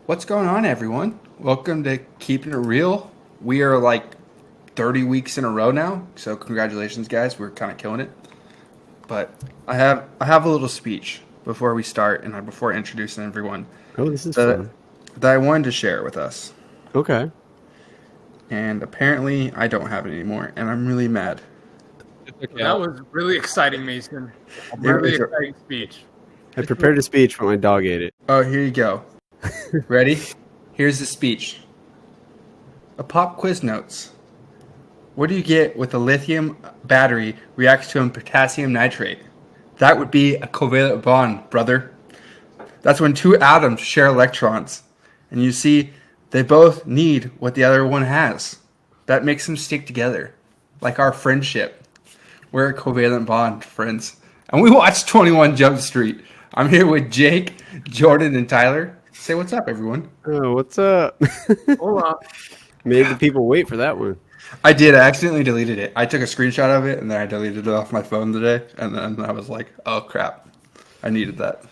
What's going on, everyone? Welcome to Keeping It Reel. We are like 30 weeks in a row now, so congratulations, guys. We're kind of killing it. But I have a little speech before we start and before introducing everyone Oh, this is that fun. that I wanted to share with us. Okay. And apparently, I don't have it anymore, and I'm really mad. It's okay. That was really exciting, Mason. Here Really is a, exciting speech. I prepared a speech, but my dog ate it. oh, here you go. Ready? Here's the speech. A pop quiz notes. What do you get with a lithium battery reacts to a potassium nitrate? That would be a covalent bond, brother. That's when two atoms share electrons. And you see, they both need what the other one has. That makes them stick together. Like our friendship. We're a covalent bond, friends. And we watch 21 Jump Street. I'm here with Jake, Jordan, and Tyler. Say what's up, everyone. Oh, what's up? Hola. Made the people wait for that one. I did. I accidentally deleted it. I took a screenshot of it and then I deleted it off my phone today. And then I was like, oh crap. I needed that.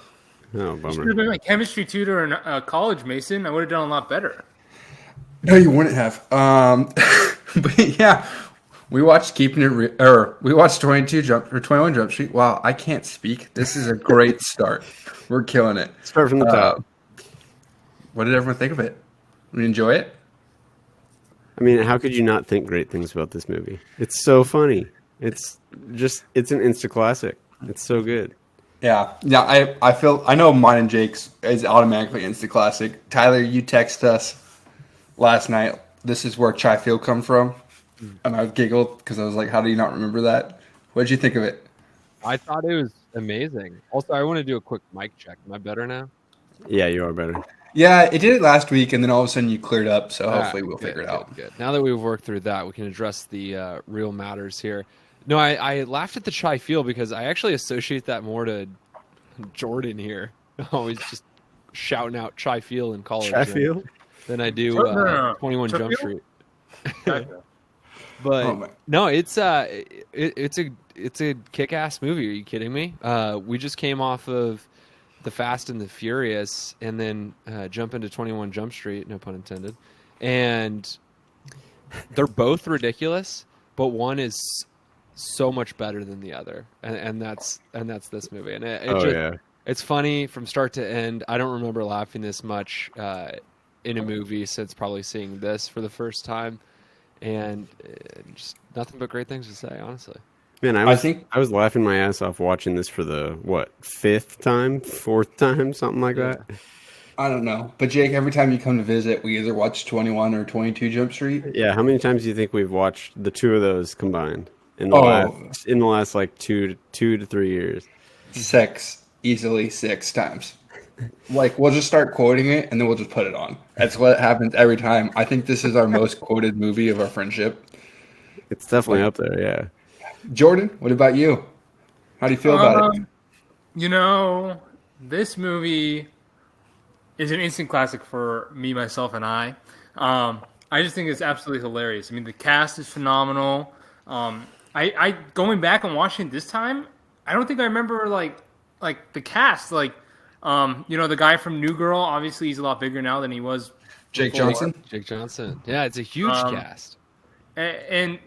Oh, Should have bummer. been my chemistry tutor in college, Mason. I would have done a lot better. No, you wouldn't have. But yeah, we watched we watched 21 Jump Street. Wow, I can't speak. This is a great start. We're killing it. Start from the top. What did everyone think of it? We enjoy it? I mean, how could you not think great things about this movie? It's so funny. It's an Insta classic. It's so good. Yeah. Yeah, I know mine and Jake's is automatically instant classic. Tyler, you text us last night. This is where Chai Field come from. And I giggled because I was like, how do you not remember that? What did you think of it? I thought it was amazing. Also, I want to do a quick mic check. Am I better now? Yeah, you are better. Yeah, it did it last week, and then all of a sudden you cleared up. So hopefully we'll Good, figure it out. Good. Now that we've worked through that, we can address the real matters here. No, I laughed at the Chai Field because I actually associate that more to Jordan here. Always just shouting out Chai Field in college Sheffield? than I do No. 21 Jump Sheffield? Street. Gotcha. But Oh, man. no, it's a kick-ass movie. Are you kidding me? We just came off of The Fast and the Furious, and then jump into 21 Jump Street. No pun intended. And they're both ridiculous, but one is so much better than the other, and that's this movie. And it's funny from start to end. I don't remember laughing this much in a movie since probably seeing this for the first time. And just nothing but great things to say, honestly. Man, I think I was laughing my ass off watching this for the fourth time, something like that. I don't know. But Jake, every time you come to visit, we either watch 21 or 22 Jump Street. Yeah, how many times do you think we've watched the two of those combined in the last like two to 3 years? Easily six times. Like, we'll just start quoting it, and then we'll just put it on. That's what happens every time. I think this is our most quoted movie of our friendship. It's definitely up there, yeah. Jordan, what about you? How do you feel about it? You know, this movie is an instant classic for me, myself, and I just think it's absolutely hilarious. I mean, the cast is phenomenal. I going back and watching it this time, I don't think I remember like the cast. Like, the guy from New Girl. Obviously, he's a lot bigger now than he was. Jake before. Johnson? Jake Johnson. Yeah, it's a huge cast. And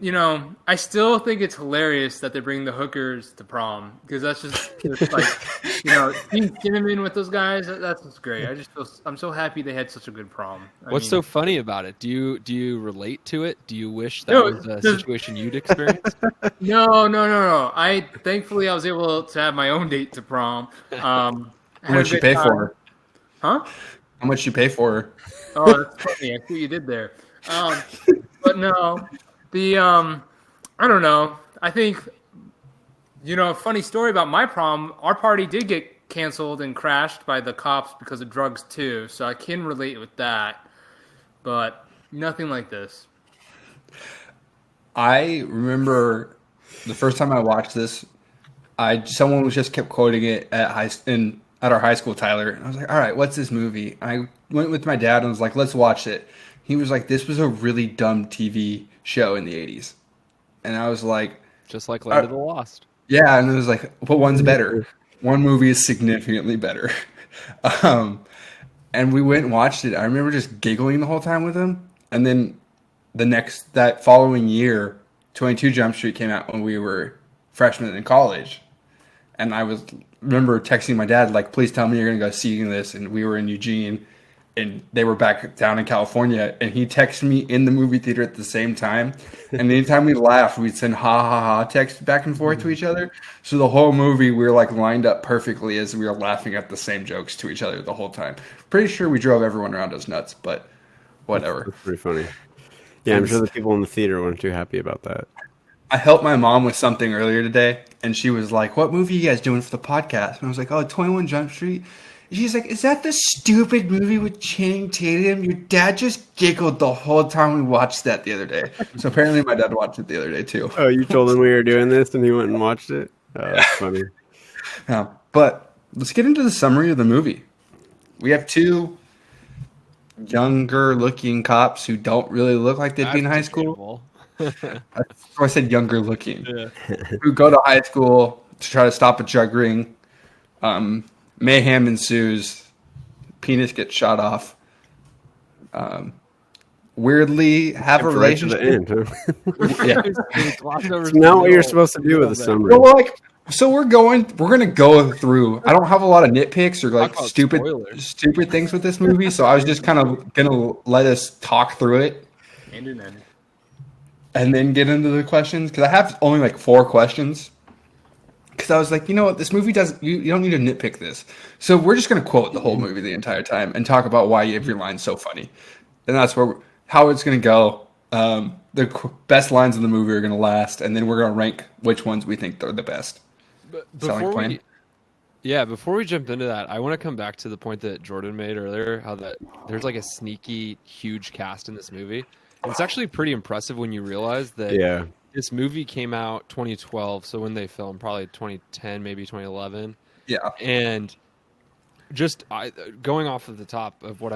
I still think it's hilarious that they bring the hookers to prom because that's just like, seeing Cinnamon with those guys. That's just great. I'm so happy they had such a good prom. What's so funny about it? Do you relate to it? Do you wish that No, was a situation you'd experienced? No. Thankfully I was able to have my own date to prom. How much you pay for her? Huh? How much you pay for her? Oh, that's funny. I see what you did there. But no, I don't know. I think, a funny story about my prom, our party did get canceled and crashed by the cops because of drugs too. So I can relate with that, but nothing like this. I remember the first time I watched this, someone was just kept quoting it at our high school, Tyler. And I was like, all right, what's this movie? I went with my dad and was like, let's watch it. He was like, this was a really dumb TV show in the 80s. And I was like... Just like Land of the Lost. Yeah, and it was like, but one's better. One movie is significantly better. And and we went and watched it. I remember just giggling the whole time with him. And then that following year, 22 Jump Street came out when we were freshmen in college. And remember texting my dad, like, please tell me you're going to go see this. And we were in Eugene, and they were back down in California. And he texted me in the movie theater at the same time. And anytime we laughed, we'd send ha ha ha text back and forth to each other. So the whole movie, we were like lined up perfectly as we were laughing at the same jokes to each other the whole time. Pretty sure we drove everyone around us nuts, but whatever. That's pretty funny. Yeah, I'm sure the people in the theater weren't too happy about that. I helped my mom with something earlier today, and she was like, what movie are you guys doing for the podcast? And I was like, 21 Jump Street. And she's like, is that the stupid movie with Channing Tatum? Your dad just giggled the whole time we watched that the other day. So apparently my dad watched it the other day, too. Oh, you told him we were doing this, and he went and watched it? Oh, that's funny. But let's get into the summary of the movie. We have two younger-looking cops who don't really look like they'd be in high school. That's why I said younger-looking. Yeah. Who go to high school to try to stop a drug ring. Mayhem ensues. Penis gets shot off. Weirdly, have a relationship. Right to the end, huh? Yeah. It's not what you're supposed to do with a summary. Well, so we're gonna go through. I don't have a lot of nitpicks or like stupid things with this movie, so I was just kind of gonna let us talk through it, and then get into the questions because I have only like 4 questions. Because I was like, you know what, this movie doesn't. You don't need to nitpick this, so we're just gonna quote the whole movie the entire time and talk about why every line's so funny, and that's how it's gonna go. The best lines in the movie are gonna last, and then we're gonna rank which ones we think are the best. Before we jump into that, I want to come back to the point that Jordan made earlier, how that there's like a sneaky, huge cast in this movie. And it's actually pretty impressive when you realize that this movie came out 2012, so when they filmed, probably 2010, maybe 2011. Yeah. And just going off of the top of what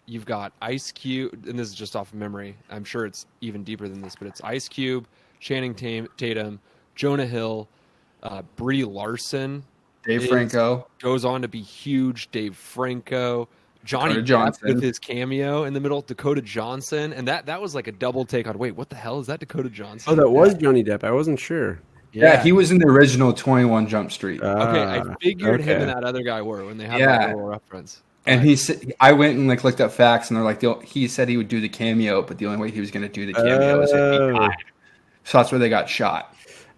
you've got Ice Cube, and this is just off of memory. I'm sure it's even deeper than this, but it's Ice Cube, Channing Tatum, Jonah Hill, Brie Larson, Dave Franco goes on to be huge. Dave Franco, Johnny Depp with his cameo in the middle, Dakota Johnson, and that was like a double take on. Wait, what the hell is that? Dakota Johnson? Oh, that was Johnny Depp. I wasn't sure. Yeah, he was in the original 21 Jump Street. Okay, I figured him and that other guy were when they had that little reference. And he said, I went and like looked up facts, and they're like, he said he would do the cameo, but the only way he was going to do the cameo is if he died. So that's where they got shot.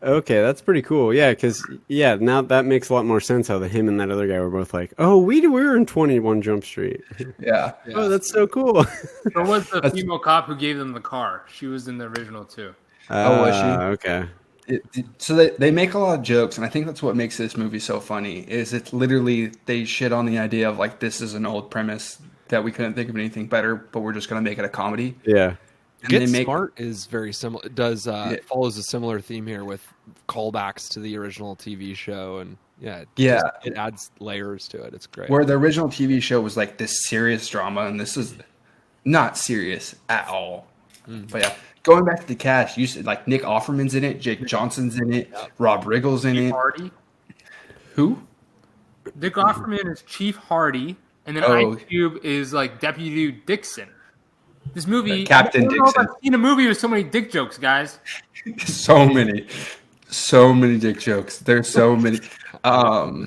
Okay, that's pretty cool. Yeah, because now that makes a lot more sense. How him and that other guy were both like, "Oh, we were in 21 Jump Street." Yeah. Oh, that's so cool. Or was the female cop who gave them the car? She was in the original too. Was she? Okay. So they make a lot of jokes, and I think that's what makes this movie so funny. Is it's literally they shit on the idea of like this is an old premise that we couldn't think of anything better, but we're just gonna make it a comedy. Yeah. And Get Smart is very similar. It does follows a similar theme here with callbacks to the original TV show, and it adds layers to it. It's great. Where the original TV show was like this serious drama, and this is not serious at all. But yeah, going back to the cast, you said like Nick Offerman's in it, Jake Johnson's in it, Rob Riggle's in it. Hardy. Who? Nick Offerman is Chief Hardy, and then Ice Cube is like Deputy Dixon. This movie, Captain Dixon. I've seen a movie with so many dick jokes, guys. so many dick jokes. There's so many. I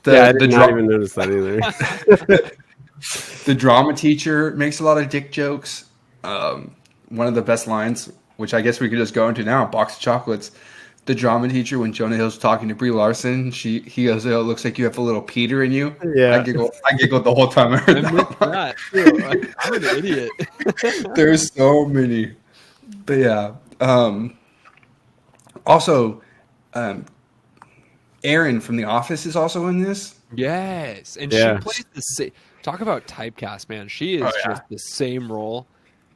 did not even notice that either. The drama teacher makes a lot of dick jokes. One of the best lines, which I guess we could just go into now, box of chocolates. The drama teacher, when Jonah Hill's talking to Brie Larson, he goes, "Oh, it looks like you have a little Peter in you." Yeah, I giggled the whole time I heard that. I'm an idiot. There's so many, but yeah. Also, Erin from The Office is also in this. Yes, and she plays the same. Talk about typecast, man. She is just the same role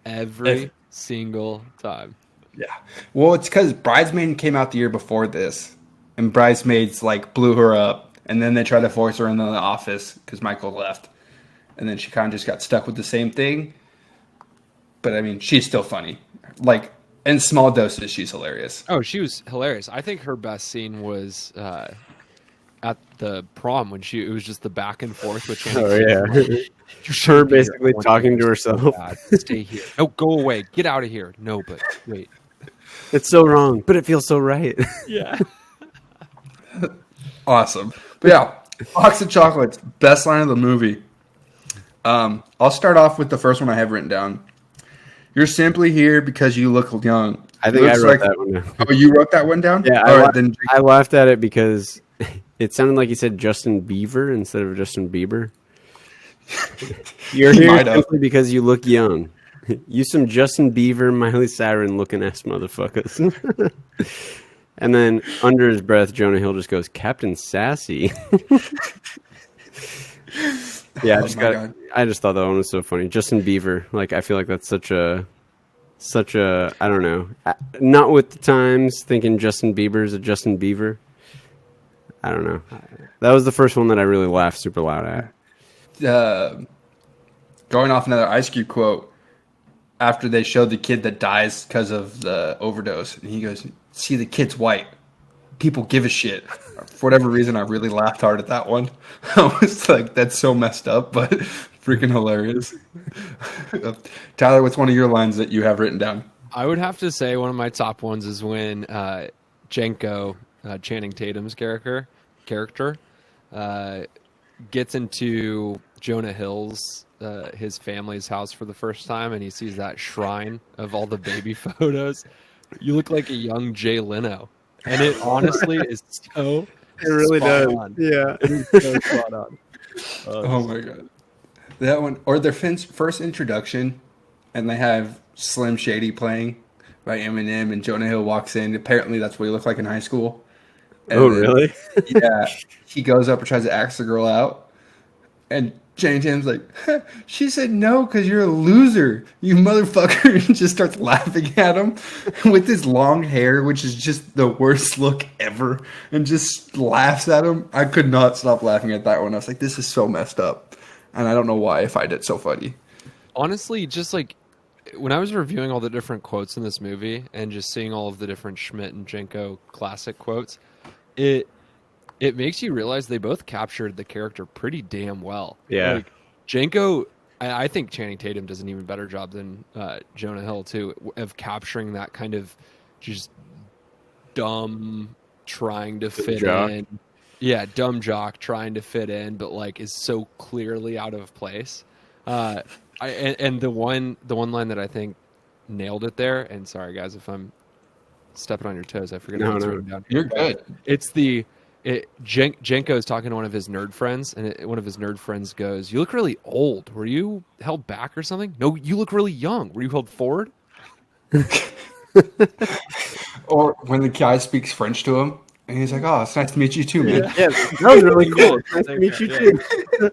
every single time. Yeah. Well, it's because Bridesmaid came out the year before this, and Bridesmaids like blew her up, and then they tried to force her into the office because Michael left, and then she kind of just got stuck with the same thing. But I mean, she's still funny. Like in small doses, she's hilarious. Oh, she was hilarious. I think her best scene was at the prom when it was just the back and forth with Channing Oh Tatum. yeah, Like, you her shouldn't be here. basically I want talking you to here so herself. bad. Stay here. No, go away. Get out of here. No, but wait. It's so wrong, but it feels so right. Yeah. Awesome. But yeah, box of chocolates, best line of the movie. I'll start off with the first one I have written down. You're simply here because you look young. I think I Looks wrote that one down. Oh, you wrote that one down? Yeah, All right, then. I laughed at it because it sounded like he said Justin Bieber instead of Justin Bieber. You're He here might have. simply because you look young. You some Justin Bieber, Miley Cyrus looking ass motherfuckers. And then under his breath, Jonah Hill just goes, Captain Sassy. Yeah, Oh my God. I just thought that one was so funny. Justin Bieber, like I feel like that's such a I don't know, not with the times. Thinking Justin Bieber is a Justin Bieber. I don't know. That was the first one that I really laughed super loud at. Going off another Ice Cube quote, after they showed the kid that dies because of the overdose, and he goes, "See, the kid's white. People give a shit." For whatever reason, I really laughed hard at that one. I was like, "That's so messed up," but freaking hilarious. Tyler, what's one of your lines that you have written down? I would have to say one of my top ones is when Jenko, Channing Tatum's character, gets into Jonah Hill's his family's house for the first time, and he sees that shrine of all the baby photos. You look like a young Jay Leno, and it honestly is so. It really spot does. on. Yeah. It is so spot on. Oh my God. That one, or their first introduction, and they have Slim Shady playing by Eminem, and Jonah Hill walks in. Apparently, that's what he looked like in high school. And Oh, then, really? Yeah. He goes up and tries to ask the girl out, and Channing Tatum's like, "She said no because you're a loser, you motherfucker," and just starts laughing at him with his long hair, which is just the worst look ever, and just laughs at him. I could not stop laughing at that one. I was like, this is so messed up, and I don't know why I find it so funny. Honestly, just like when I was reviewing all the different quotes in this movie and just seeing all of the different Schmidt and Jenko classic quotes, it makes you realize they both captured the character pretty damn well. Yeah. Like Jenko, I think Channing Tatum does an even better job than Jonah Hill too of capturing that kind of just dumb trying to fit jock. in. Yeah, dumb jock trying to fit in, but like is so clearly out of place. And the one line that I think nailed it there. And sorry guys if I'm stepping on your toes, I forget No, what's no. written down. You're good. It's Jenko is talking to one of his nerd friends, and one of his nerd friends goes, "You look really old. Were you held back or something?" "No, you look really young. Were you held forward?" Or when the guy speaks French to him, and he's like, "Oh, it's nice to meet you too, man." Yeah, that was really cool. Nice to meet you too.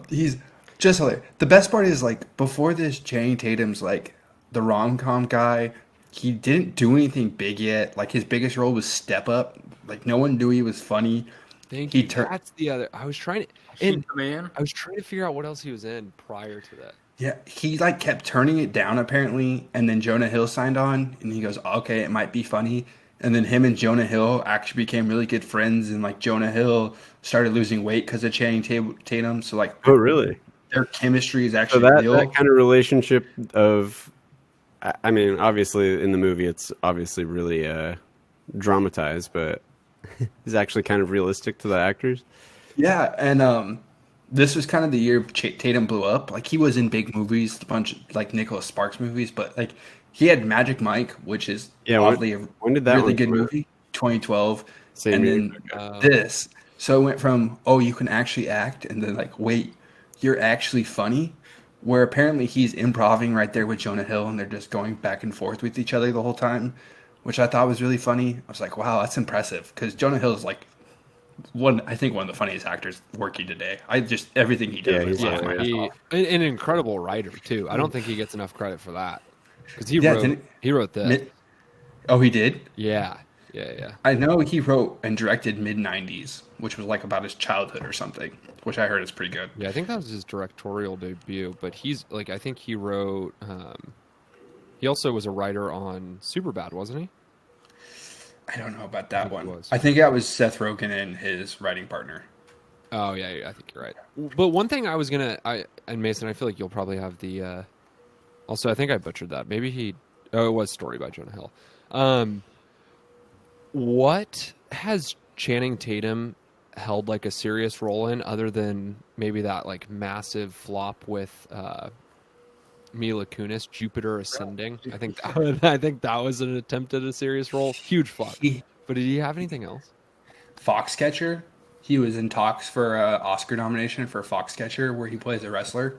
He's just hilarious. The best part is like before this, Channing Tatum's like the rom-com guy. He didn't do anything big yet. Like his biggest role was Step Up. Like no one knew he was funny. Thank He you. tur- That's the other. I was trying to, Heat and the Man. I was trying to figure out what else he was in prior to that. Yeah, he like kept turning it down apparently, and then Jonah Hill signed on, and he goes, "Okay, it might be funny." And then him and Jonah Hill actually became really good friends, and like Jonah Hill started losing weight because of Channing Tatum. So like Oh, really? their chemistry is So actually that real. kind of relationship of, I mean, obviously in the movie it's obviously really dramatized, but is actually kind of realistic to the actors. Yeah, and this was kind of the year Tatum blew up. Like he was in big movies, a bunch of like Nicholas Sparks movies, but like he had Magic Mike, which is Yeah, oddly when a did that really one good come out? movie, 2012. Same And year. then this. So it went from, oh, you can actually act, and then like, wait, you're actually funny. Where apparently he's improving right there with Jonah Hill, and they're just going back and forth with each other the whole time, which I thought was really funny. I was like, wow, that's impressive, because Jonah Hill is like I think one of the funniest actors working today. Everything he does. Yeah, I he's laugh my ass off. An incredible writer too. I don't think he gets enough credit for that because Yeah, didn't- he wrote this. Oh, he did? Yeah. I know he wrote and directed mid-90s, which was like about his childhood or something, which I heard is pretty good. Yeah, I think that was his directorial debut. But he's like, I think he wrote. He also was a writer on Superbad, wasn't he? I don't know about that think it one. was. I think that was Seth Rogen and his writing partner. Oh yeah, I think you're right. But one thing I was gonna, and Mason, I feel like you'll probably have the. Also, I think I butchered that. Maybe he. Oh, it was Story by Jonah Hill. What has Channing Tatum held like a serious role in, other than maybe that like massive flop with Mila Kunis, Jupiter Ascending? I think that was an attempt at a serious role. Huge flop. He But did he have anything else? Foxcatcher. He was in talks for an Oscar nomination for Foxcatcher, where he plays a wrestler,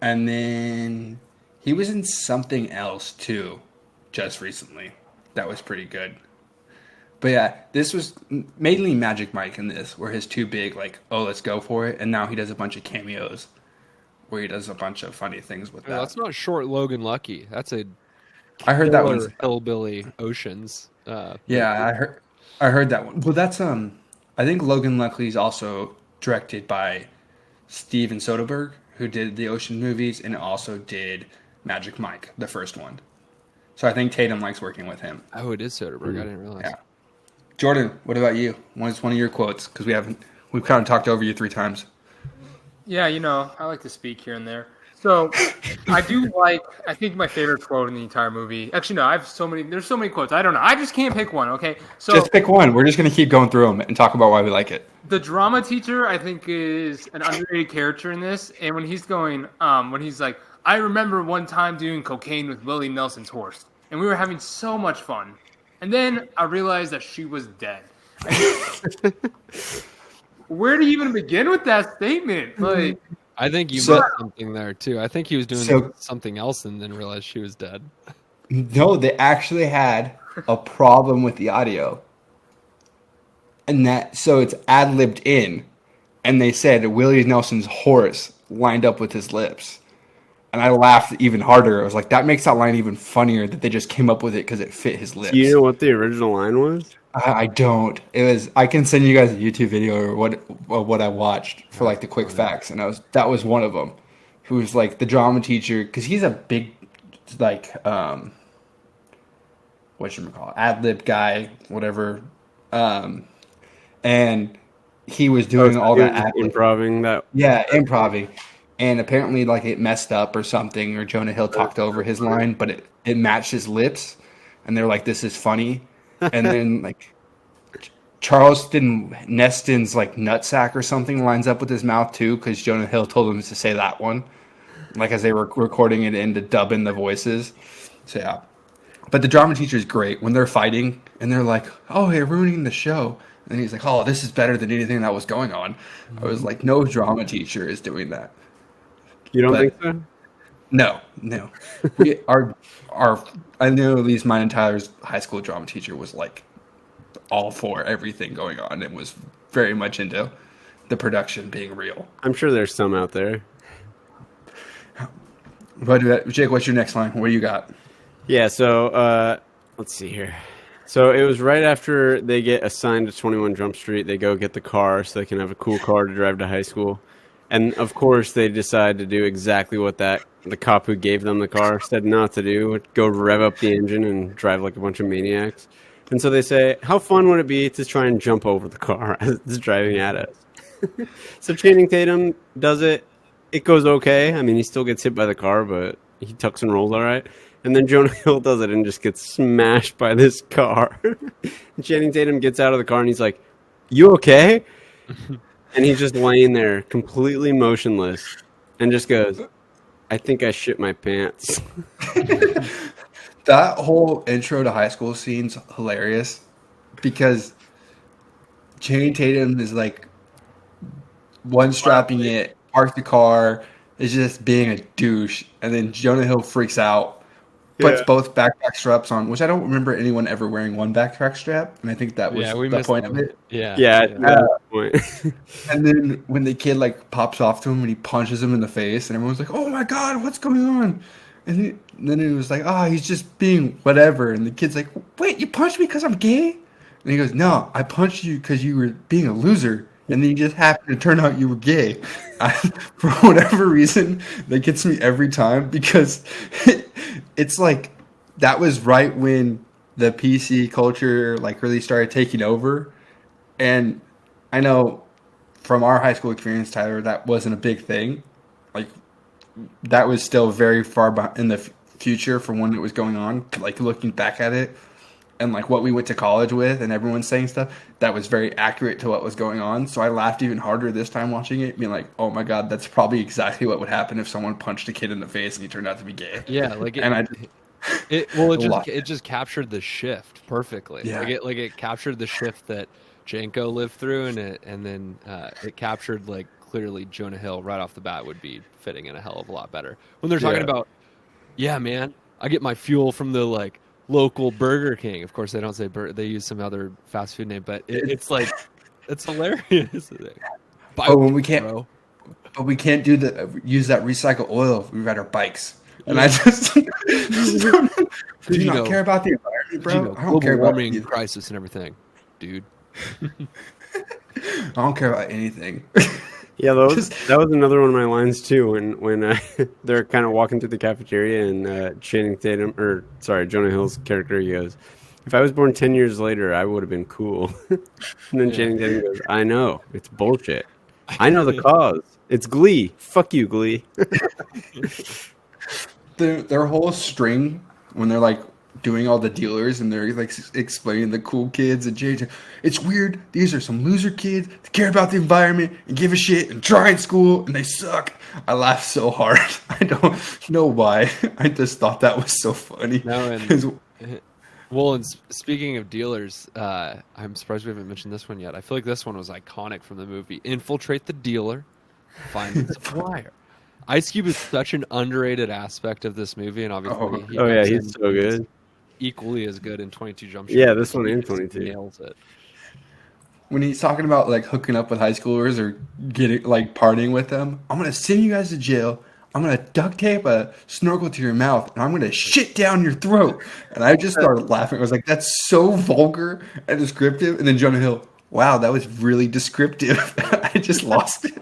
and then he was in something else too, just recently. That was pretty good. But yeah, this was mainly Magic Mike in this, where his two big like, oh, let's go for it, and now he does a bunch of cameos, where he does a bunch of funny things with No, that. that's not short Logan Lucky. That's a I heard that killer one. hillbilly Oceans. Yeah, I heard that one. Well, that's I think Logan Luckley's also directed by Steven Soderbergh, who did the Ocean movies and also did Magic Mike, the first one. So I think Tatum likes working with him. Oh, it is Soderbergh. I didn't realize. Yeah. Jordan, what about you? What's one of your quotes? Because we've kind of talked over you 3 times. Yeah, I like to speak here and there. So I think my favorite quote in the entire movie. Actually, no, I have so many. There's so many quotes. I don't know. I just can't pick one. Okay, so Just pick one. We're just going to keep going through them and talk about why we like it. the drama teacher, I think, is an underrated character in this. And when he's like, I remember one time doing cocaine with Willie Nelson's horse, and we were having so much fun. And then I realized that she was dead. Where do you even begin with that statement? Like, I think you So- missed something there too. I think he was doing something else and then realized she was dead. No, they actually had a problem with the audio. And so it's ad-libbed in. And they said Willie Nelson's horse lined up with his lips. And I laughed even harder. I was like, that makes that line even funnier that they just came up with it because it fit his lips. Do you know what the original line was? I don't. I can send you guys a YouTube video or what I watched for like the quick facts. And that was one of them. Who was like the drama teacher. Because he's a big, like, whatchamacallit, ad-lib guy, whatever. And he was doing all that ad-lib. Improving that. Yeah, improving. And apparently, like, it messed up or something, or Jonah Hill talked over his line, but it matched his lips. And they're like, this is funny. And then, like, Charleston Neston's, like, nutsack or something lines up with his mouth, too, because Jonah Hill told him to say that one. Like, as they were recording it in to dub in the voices. So, yeah. But the drama teacher is great when they're fighting, and they're like, oh, you're ruining the show. And he's like, oh, this is better than anything that was going on. I was like, no drama teacher is doing that. You don't But- think so? No. I know at least mine and Tyler's high school drama teacher was like all for everything going on and was very much into the production being real. I'm sure there's some out there. But Jake, what's your next line? What do you got? Yeah, so let's see here. So it was right after they get assigned to 21 Jump Street. They go get the car so they can have a cool car to drive to high school. And, of course, they decide to do exactly what the cop who gave them the car said not to do, go rev up the engine and drive like a bunch of maniacs. And so they say, how fun would it be to try and jump over the car as it's driving at us? So Channing Tatum does it. It goes okay. I mean, he still gets hit by the car, but he tucks and rolls all right. And then Jonah Hill does it and just gets smashed by this car. And Channing Tatum gets out of the car and he's like, you okay? And he's just laying there completely motionless and just goes, I think I shit my pants. That whole intro to high school scene's hilarious because Channing Tatum is like one strapping it, parks the car, is just being a douche, and then Jonah Hill freaks out, puts both backpack straps on, which I don't remember anyone ever wearing one backpack strap, and I think that was we the missed point them. of it. Yeah. Yeah, at that point. And then when the kid like pops off to him and he punches him in the face, and everyone's like, "Oh my god, what's going on?" And then it was like, "Oh, he's just being whatever." And the kid's like, "Wait, you punched me because I'm gay?" And he goes, "No, I punched you because you were being a loser." And then you just happened to turn out you were gay. For whatever reason, that gets me every time because it's like that was right when the PC culture like really started taking over. And I know from our high school experience, Tyler, that wasn't a big thing. Like that was still very far in the future from when it was going on. Like looking back at it, and like what we went to college with, and everyone's saying stuff that was very accurate to what was going on. So I laughed even harder this time watching it, being like, "Oh my god, that's probably exactly what would happen if someone punched a kid in the face and he turned out to be gay." Yeah, like And I it just captured the shift perfectly. Yeah. Like it captured the shift that Janko lived through, and then it captured like clearly Jonah Hill right off the bat would be fitting in a hell of a lot better when they're talking about, yeah, man, I get my fuel from the like local Burger King. Of course, they don't say they use some other fast food name, but it's like it's hilarious. Oh, when we can't, bro. but we can't use that recycled oil if we ride our bikes. And I just do you not care about the environment, bro? I don't care about warming crisis and everything, dude. I don't care about anything. Yeah, that was another one of my lines too. When they're kind of walking through the cafeteria and Jonah Hill's character, he goes, "If I was born 10 years later, I would have been cool." And then Channing Tatum goes, "I know, it's bullshit. I know the cause. It's Glee. Fuck you, Glee." Their whole string when they're like doing all the dealers and they're like explaining the cool kids and JJ, it's weird. These are some loser kids that care about the environment and give a shit and try in school and they suck. I laughed so hard. I don't know why. I just thought that was so funny. No, and well, and speaking of dealers, I'm surprised we haven't mentioned this one yet. I feel like this one was iconic from the movie. Infiltrate the dealer, find the supplier. Ice Cube is such an underrated aspect of this movie, and obviously, he's so good. Equally as good in 22 Jump Street. Yeah, this one in 22 nails it. When he's talking about like hooking up with high schoolers or getting like partying with them, I'm gonna send you guys to jail. I'm gonna duct tape a snorkel to your mouth, and I'm gonna shit down your throat. And I just started laughing. I was like, "That's so vulgar and descriptive." And then Jonah Hill, wow, that was really descriptive. I just lost it.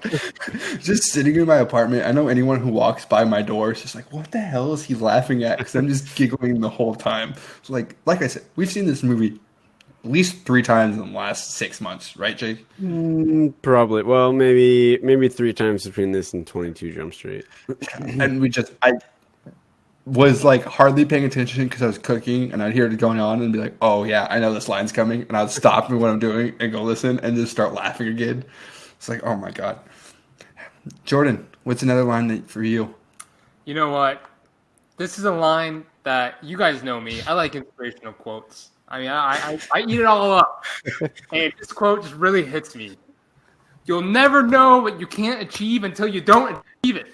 Just sitting in my apartment. I know anyone who walks by my door is just like, what the hell is he laughing at? Because I'm just giggling the whole time. So like I said, we've seen this movie at least 3 times in the last 6 months, right, Jake? Probably. Well, maybe 3 times between this and 22 Jump Street. And I was like hardly paying attention because I was cooking and I'd hear it going on and be like, oh yeah, I know this line's coming. And I'd stop what I'm doing and go listen and just start laughing again. It's like, oh my God. Jordan, what's another line for you? You know what? This is a line that you guys know me. I like inspirational quotes. I mean, I eat it all up. And this quote just really hits me. You'll never know what you can't achieve until you don't achieve it.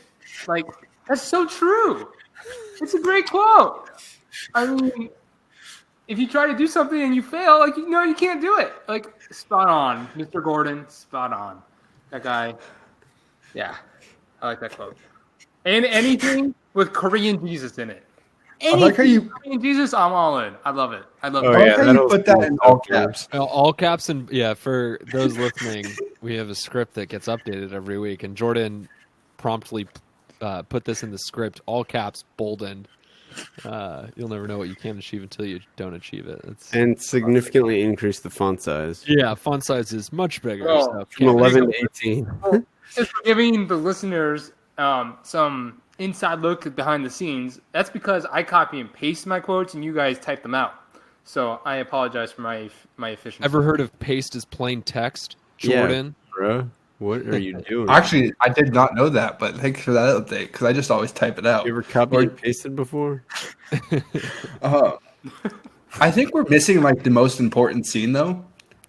Like, that's so true. It's a great quote. I mean, if you try to do something and you fail, like, you know, you can't do it. Like, spot on. Mr. Gordon, spot on. That guy. Yeah. I like that quote. And anything with Korean Jesus in it. I like how you Korean Jesus, I'm all in. I love it. I love Oh, it. I like yeah, how you put that in all caps. All caps, and yeah, for those listening, we have a script that gets updated every week, and Jordan promptly put this in the script, all caps, boldened. You'll never know what you can achieve until you don't achieve it. And significantly increase the font size. Yeah, font size is much bigger. Oh, So From 11 to 18. Just for giving the listeners some inside look behind the scenes, that's because I copy and paste my quotes and you guys type them out. So I apologize for my efficiency. Ever heard of paste as plain text, Jordan? Yeah, bro. What are you doing? Actually, I did not know that, but thanks for that update because I just always type it out. You ever copied and pasted before? I think we're missing like the most important scene though,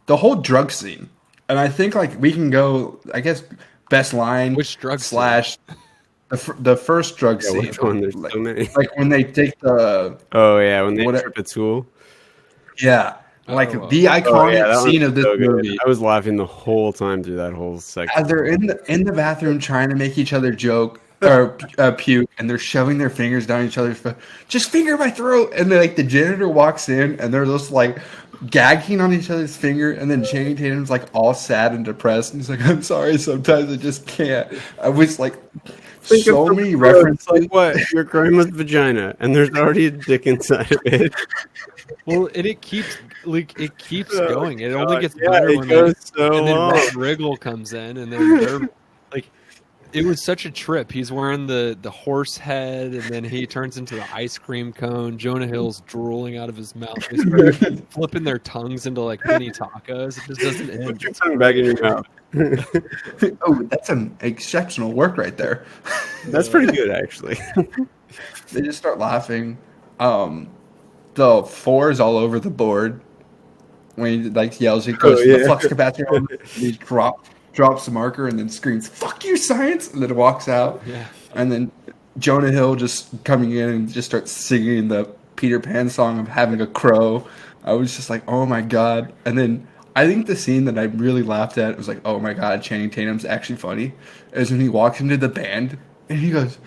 the whole drug scene, and I think like we can go. I guess best line. Which drug slash the first drug scene. Which one? There's like, so many. like when they take the Oh yeah, when they What- trip at school. yeah, like Oh, the iconic Oh, yeah, that scene one's of this so good. movie. I was laughing the whole time through that whole section. As they're in the bathroom trying to make each other joke or puke, and they're shoving their fingers down each other's throat. Just finger my throat, and then like the janitor walks in, and they're just like gagging on each other's finger, and then Channing Tatum's like all sad and depressed, and he's like, "I'm sorry, sometimes I just can't." I was like, Think of so the many words, references. like what? Your grandma's vagina, and there's already a dick inside of it. Well, and it keeps Oh, going. It only God. gets Yeah, better it when goes so and then long. Rob Riggle comes in, and then they're like, it was such a trip. He's wearing the horse head, and then he turns into the ice cream cone. Jonah Hill's drooling out of his mouth. They start flipping their tongues into like mini tacos. It just doesn't end. Put your tongue back in your mouth. Oh, that's an exceptional work right there. That's pretty good, actually. They just start laughing. The four is all over the board when he like yells. He goes Oh, for the yeah. flux capacitor. And he drops the marker and then screams "Fuck you, science!" and then walks out. Yeah. And then Jonah Hill just coming in and just starts singing the Peter Pan song of having a crow. I was just like, oh my god. And then I think the scene that I really laughed at was like, oh my god, Channing Tatum's actually funny. Is when he walks into the band and he goes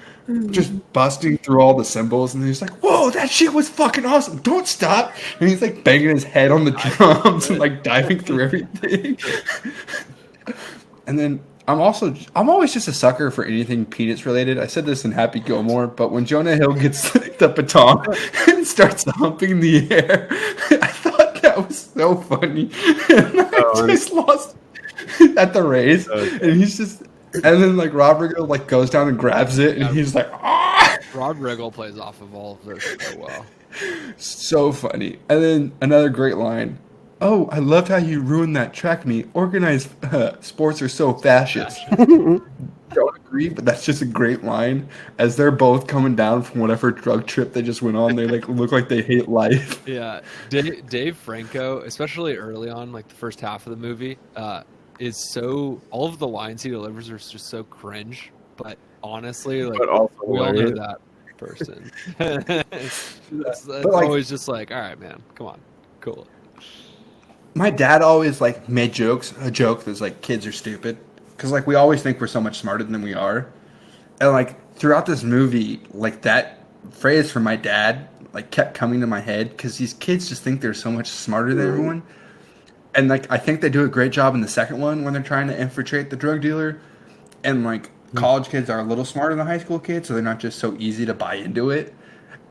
just busting through all the cymbals and he's like, whoa, that shit was fucking awesome. Don't stop. And he's like banging his head on the drums and like diving through everything. And then I'm always just a sucker for anything Peanuts related. I said this in Happy Gilmore, but when Jonah Hill gets the baton and starts humping the air, I thought that was so funny. And I just lost at the race. Okay. And he's just and then like Rob Riggle like goes down and grabs it and he's like, ah, Rob Riggle plays off of all of this so well. so funny. And then another great line. Oh, I loved how you ruined that track meet. Organized sports are so fascist. Don't agree, but that's just a great line. As they're both coming down from whatever drug trip they just went on, they like look like they hate life. Yeah, Dave Franco, especially early on, like the first half of the movie, is so all of the lines he delivers are just so cringe. But honestly, like But also we all know hilarious. that person. It's But, like- always just like, all right, man, come on, cool. My dad always like made a joke that's like kids are stupid, because like we always think we're so much smarter than we are, and like throughout this movie, like that phrase from my dad like kept coming to my head because these kids just think they're so much smarter than everyone, and like I think they do a great job in the second one when they're trying to infiltrate the drug dealer, and like college kids are a little smarter than high school kids, so they're not just so easy to buy into it.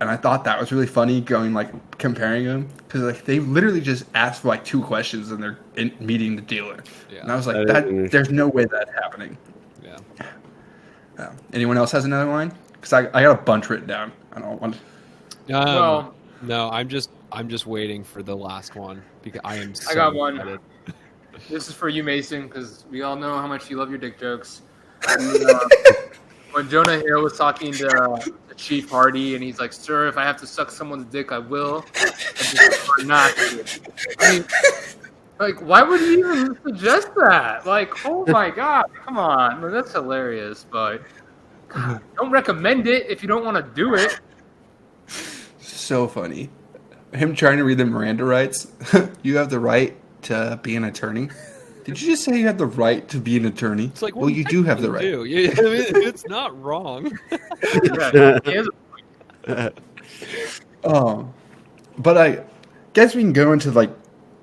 And I thought that was really funny going like comparing them because like they literally just asked like two questions and they're meeting the dealer. Yeah. And I was like, That is that interesting. there's no way that's happening. Yeah. Anyone else has another line? Because I got a bunch written down. I don't want. Well- no, I'm just waiting for the last one because I am. So I got one. excited. This is for you, Mason, because we all know how much you love your dick jokes. When Jonah Hill was talking to Chief Hardy, and he's like, "Sir, if I have to suck someone's dick, I will." And just prefer not to. I mean, like, why would you even suggest that? Like, oh my god, come on, I mean, that's hilarious. But God, don't recommend it if you don't want to do it. So funny. Him trying to read the Miranda rights. You have the right to be an attorney. Did you just say you have the right to be an attorney? It's like, well, you do have the right. do. Yeah, I mean, it's not wrong. Yeah, he is But I guess we can go into like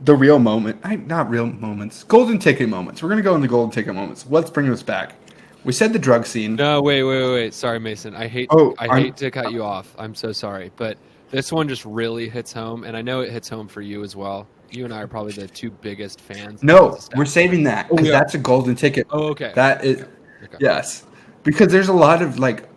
the real moment. Not real moments. Golden ticket moments. We're gonna go into golden ticket moments. Let's bring this back. We said the drug scene. No, wait. Sorry, Mason. I hate to cut you off. I'm so sorry, but this one just really hits home, and I know it hits home for you as well. You and I are probably the two biggest fans. No, of this we're stuff. saving that because yeah. that's a golden ticket. Oh, okay. That is Okay. yes, because there's a lot of like.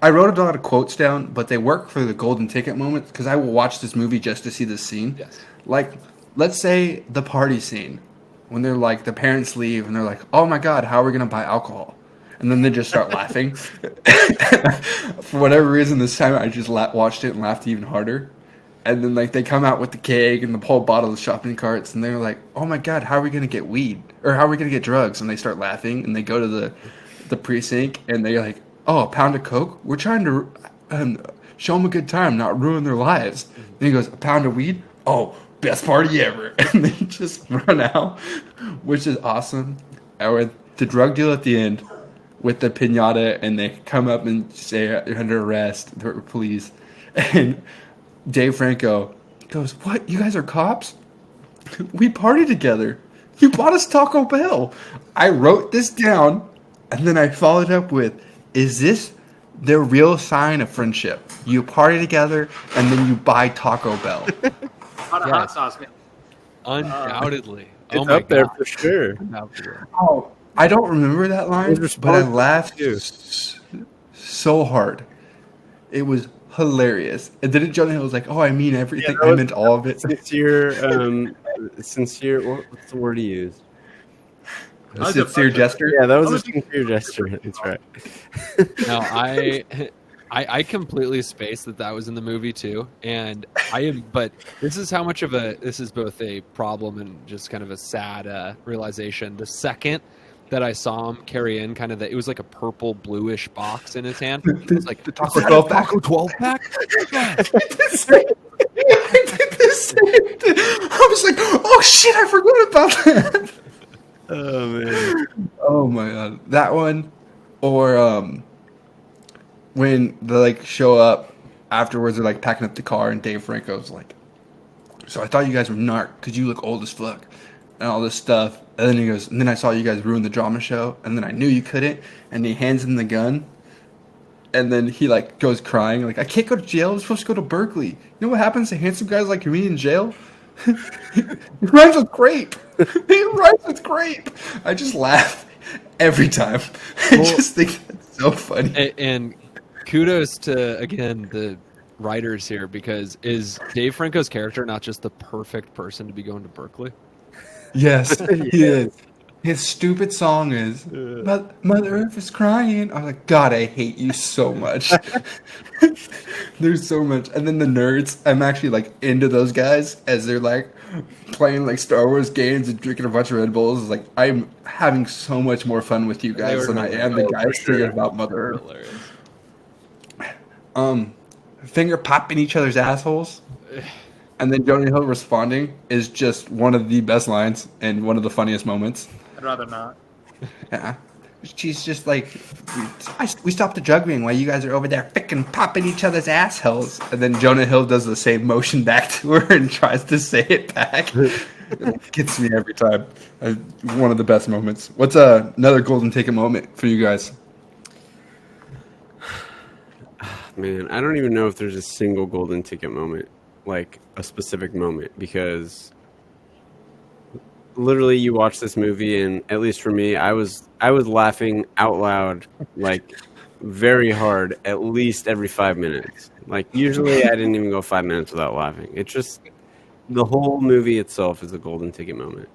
I wrote a lot of quotes down, but they work for the golden ticket moments because I will watch this movie just to see this scene. Yes. Like, let's say the party scene when they're like the parents leave and they're like, "Oh my god, how are we gonna buy alcohol?" And then they just start laughing. For whatever reason, this time I just watched it and laughed even harder. And then like they come out with the keg and the whole bottle of shopping carts, and they're like, "Oh my god, how are we gonna get weed? Or how are we gonna get drugs?" And they start laughing, and they go to the precinct, and they're like, "Oh, a pound of coke? We're trying to show them a good time, not ruin their lives." And he goes, "A pound of weed? Oh, best party ever!" And they just run out, which is awesome. Or the drug deal at the end with the pinata, and they come up and say you're under arrest, please, and Dave Franco goes, "What? You guys are cops? We party together. You bought us Taco Bell." I wrote this down, and then I followed up with, is this the real sign of friendship? You party together and then you buy Taco Bell. Hot, Yes. hot sauce, man. Undoubtedly. It's Oh my up there god. for sure. Undoubtedly. Oh, I don't remember that line, His but I response laughed too. so hard. It was hilarious. And then Jonah Hill was like, "Oh, I mean everything. I meant all of it." Sincere. What's the word he used? A sincere gesture. Yeah, that was a sincere gesture. That's right. No, I completely spaced that was in the movie too, and but this is how much of this is both a problem and just kind of a sad realization. The second that I saw him carry in it was like a purple bluish box in his hand. It was like The Taco 12 pack. 12 pack. I did the same thing. I was like, "Oh shit, I forgot about that." Oh man. Oh my god, that one, or when they like show up afterwards, they're like packing up the car, and Dave Franco's like, "So I thought you guys were narc because you look old as fuck," and all this stuff. And then he goes, "And then I saw you guys ruin the drama show, and then I knew you couldn't." And he hands him the gun, and then he like goes crying, like, "I can't go to jail. I'm supposed to go to Berkeley. You know what happens to handsome guys like me in jail?" He rhymes with grape. He rhymes with grape. I just laugh every time. I just think that's so funny. And kudos to again the writers here, because is Dave Franco's character not just the perfect person to be going to Berkeley? Yes, he is. His stupid song is Mother Earth is crying. I'm like, God, I hate you so much. There's so much. And then the nerds, I'm actually like into those guys as they're like playing like Star Wars games and drinking a bunch of Red Bulls. It's like, I'm having so much more fun with you guys than I am the guys singing about Mother Earth. Hilarious. Finger popping each other's assholes. And then Jonah Hill responding is just one of the best lines and one of the funniest moments. I'd rather not. Yeah. She's just like, we stopped the juggling while you guys are over there frickin' popping each other's assholes. And then Jonah Hill does the same motion back to her and tries to say it back. It gets me every time. One of the best moments. What's another golden ticket moment for you guys? Man, I don't even know if there's a single golden ticket moment, like a specific moment, because literally you watch this movie and at least for me, I was laughing out loud, like very hard, at least every 5 minutes. Like usually I didn't even go 5 minutes without laughing. It's just the whole movie itself is a golden ticket moment.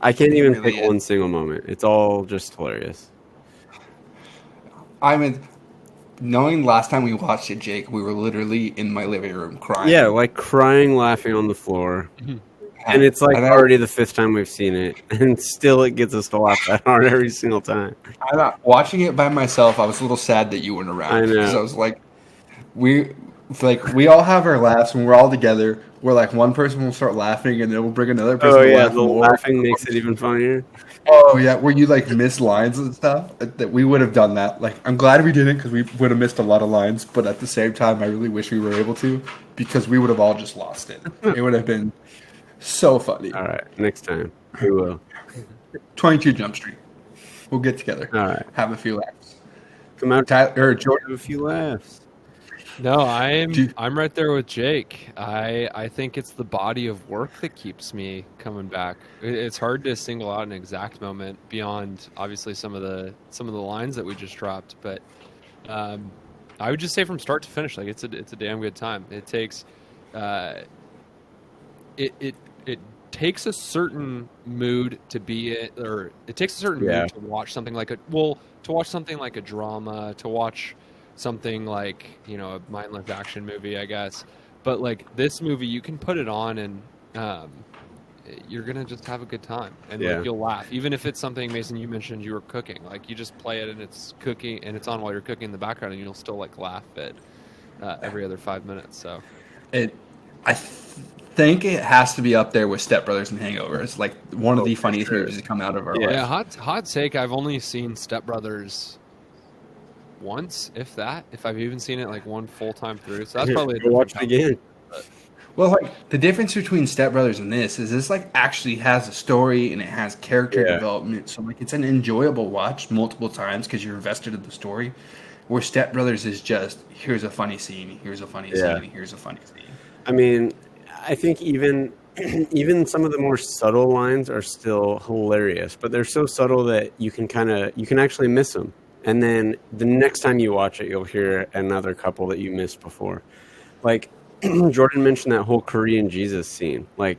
I can't even really pick is. one single moment. It's all just hilarious. I mean, knowing last time we watched it, Jake, we were literally in my living room crying. Yeah, like crying, laughing on the floor. And it's like already the fifth time we've seen it, and still it gets us to laugh that hard every single time. Watching it by myself, I was a little sad that you weren't around. I know. Because I was like, we all have our laughs when we're all together. Where like one person will start laughing, and then we'll bring another person Oh to yeah, laugh the more. laughing makes it even funnier. Oh yeah, where you like miss lines and stuff. That we would have done that. Like, I'm glad we didn't because we would have missed a lot of lines. But at the same time, I really wish we were able to because we would have all just lost it. It would have been so funny. All right, next time we will. 22 Jump Street. We'll get together. All right, Have a few laughs. come out, Tyler or Jordan. have a few laughs. No, I'm right there with Jake. I think it's the body of work that keeps me coming back. It's hard to single out an exact moment beyond obviously some of the lines that we just dropped, but I would just say from start to finish, like it's a damn good time. It takes it takes a certain mood to be it, or it takes a certain mood to watch something like a drama, to watch something like, you know, a mindless action movie, I guess. But like this movie, you can put it on and you're gonna just have a good time, and like, you'll laugh, even if it's something, Mason, you mentioned you were cooking. Like you just play it and it's cooking and it's on while you're cooking in the background, and you'll still like laugh at every other 5 minutes. So I think it has to be up there with Step Brothers and Hangover. It's like one of the funniest movies to come out of our life. Yeah, hot take. I've only seen Step Brothers once, if I've even seen it like one full time through. So that's probably watch it again. Well, like the difference between Step Brothers and this like actually has a story and it has character Yeah. development. So like it's an enjoyable watch multiple times because you're invested in the story. Where Step Brothers is just here's a funny scene, here's a funny Yeah. scene, here's a funny scene. I mean, I think even even some of the more subtle lines are still hilarious, but they're so subtle that you can actually miss them. And then the next time you watch it, you'll hear another couple that you missed before. Like Jordan mentioned that whole Korean Jesus scene. Like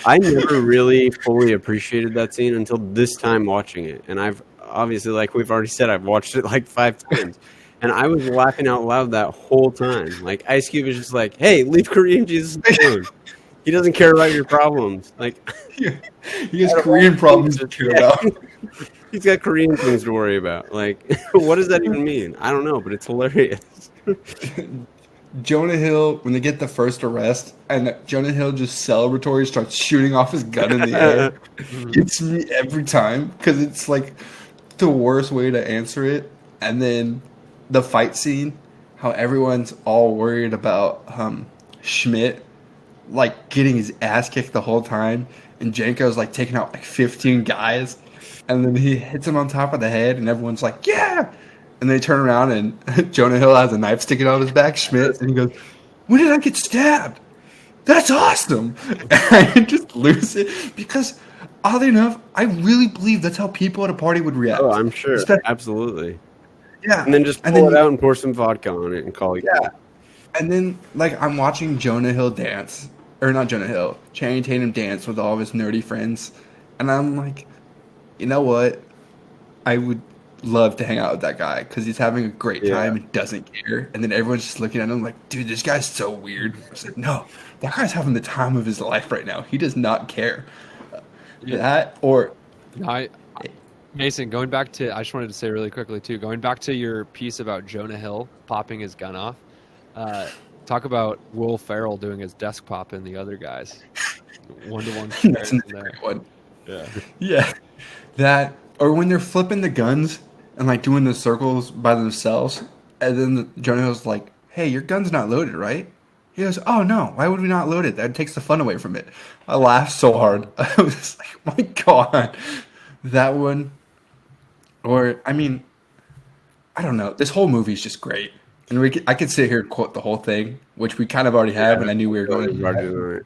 I never really fully appreciated that scene until this time watching it. And I've obviously, like we've already said, I've watched it like 5 times. And I was laughing out loud that whole time. Like Ice Cube is just like, "Hey, leave Korean Jesus alone. He doesn't care about your problems. Like He has Korean problems to care yeah, about. he's got Korean things to worry about. Like, what does that even mean? I don't know, but it's hilarious." Jonah Hill, when they get the first arrest, and Jonah Hill just celebratory starts shooting off his gun in the air, gets me every time because it's like the worst way to answer it. And then the fight scene, how everyone's all worried about Schmidt like getting his ass kicked the whole time, and Janko's like taking out like 15 guys, and then he hits him on top of the head, and everyone's like, "Yeah!" And they turn around, and Jonah Hill has a knife sticking out of his back, Schmidt, and he goes, "When did I get stabbed? That's awesome!" And I just lose it because, oddly enough, I really believe that's how people at a party would react. Oh, I'm sure. Especially- Absolutely. yeah, And then just pull it out and pour some vodka on it and call it. Yeah. And then, like, I'm watching Jonah Hill dance, or not Jonah Hill, Channing Tatum dance with all of his nerdy friends, and I'm like, you know what? I would love to hang out with that guy because he's having a great time and doesn't care. And then everyone's just looking at him like, dude, this guy's so weird. I was like, no, that guy's having the time of his life right now. He does not care. That or Mason, going back to, I just wanted to say really quickly too, going back to your piece about Jonah Hill popping his gun off, talk about Will Ferrell doing his desk pop and the other guys. One-to-one that's comparison another there. great one. Yeah. Yeah, that or when they're flipping the guns and like doing the circles by themselves, and then Jonah Hill's like, "Hey, your gun's not loaded, right?" He goes, "Oh no, why would we not load it? That takes the fun away from it." I laughed so hard. I was like, "My God," that one. Or I mean, I don't know. This whole movie's just great, and I could sit here and quote the whole thing, which we kind of already have, and I knew we were going to do that.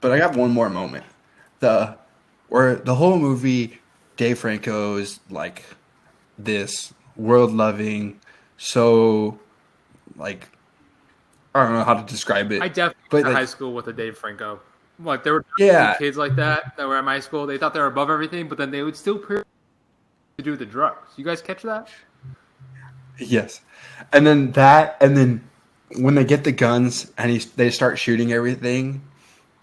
But I got one more moment. Where the whole movie, Dave Franco is like this world loving, so like I don't know how to describe it. I definitely but went to like, high school with a Dave Franco. Like there were Yeah. kids like that were at my school. They thought they were above everything, but then they would still to do the drugs. You guys catch that? Yes, and then when they get the guns and they start shooting everything,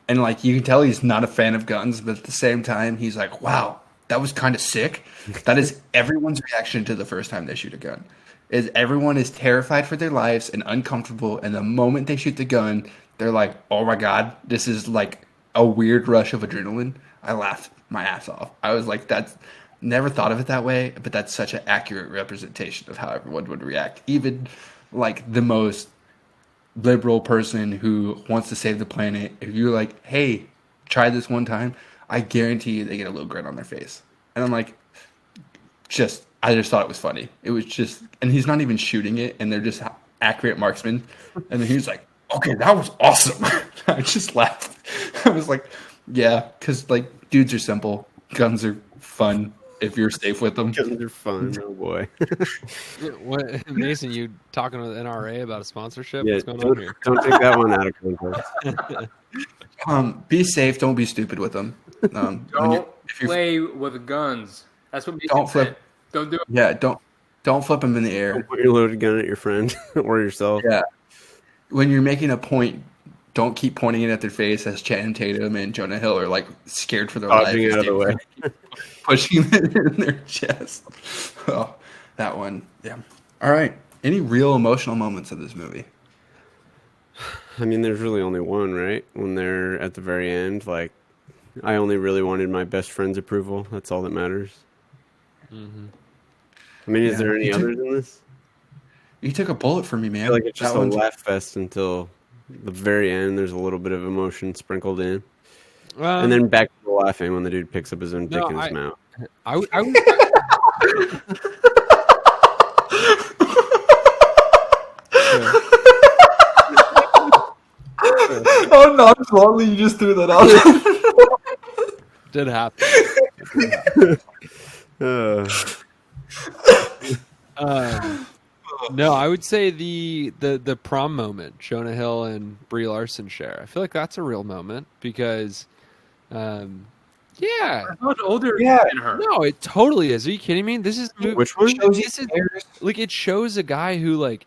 and like you can tell he's not a fan of guns, but at the same time he's like, "Wow, that was kind of sick." That is everyone's reaction to the first time they shoot a gun. Is everyone is terrified for their lives and uncomfortable, and the moment they shoot the gun, they're like, "Oh my God, this is like a weird rush of adrenaline." I laughed my ass off. I was like, "That's." Never thought of it that way, but that's such an accurate representation of how everyone would react. Even like the most liberal person who wants to save the planet, if you're like, "Hey, try this one time," I guarantee you they get a little grin on their face. And I'm like, I just thought it was funny. It was just, and he's not even shooting it, and they're just accurate marksmen. And then he's like, "Okay, that was awesome." I just laughed. I was like, yeah, because like dudes are simple, guns are fun. If you're safe with them. Guns are fun. Oh boy. What, Mason, you talking with NRA about a sponsorship? Yeah, What's going on here? don't take that one out of context. Be safe. Don't be stupid with them. Don't play with guns. That's what Don't flip. said. Don't do it. Yeah, don't flip them in the air. Don't point your loaded gun at your friend or yourself. Yeah. When you're making a point, don't keep pointing it at their face as Channing Tatum and Jonah Hill are like scared for their Dodging life. out of the way. Pushing it in their chest. Oh, that one. Yeah. All right. Any real emotional moments of this movie? I mean, there's really only one, right? When they're at the very end, like, I only really wanted my best friend's approval. That's all that matters. Mm-hmm. I mean, is Yeah. there any others in this? You took a bullet for me, I man. feel like it's just That a one's- laugh fest until The very end, there's a little bit of emotion sprinkled in, Um, and then back to laughing when the dude picks up his own dick no, in his mouth. I would Oh, nonchalantly, you just threw that out. did happen. Uh, No, I would say the prom moment, Jonah Hill and Brie Larson share. I feel like that's a real moment because, yeah, I'm much older Yeah. than her. no, it totally is. Are you kidding me? This is which one? This is like it shows a guy who like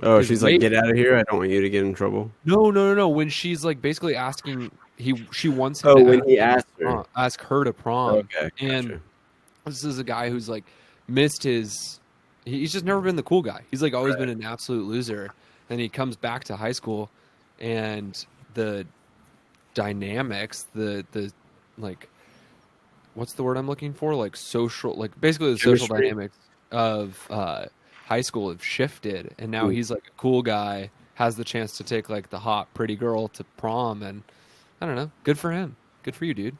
Oh, is she's way- like, get out of here! I don't want you to get in trouble. no. When she's like basically asking, she wants him Oh, to when ask, he asked her. ask her to prom, Okay, and gotcha. this is a guy who's like missed his. He's just never been the cool guy. He's like always been an absolute loser. And he comes back to high school, and the dynamics, the like, what's the word I'm looking for? Like social, like basically the social Chemistry. dynamics of high school have shifted, and now he's like a cool guy, has the chance to take like the hot pretty girl to prom, and I don't know, good for him, good for you, dude.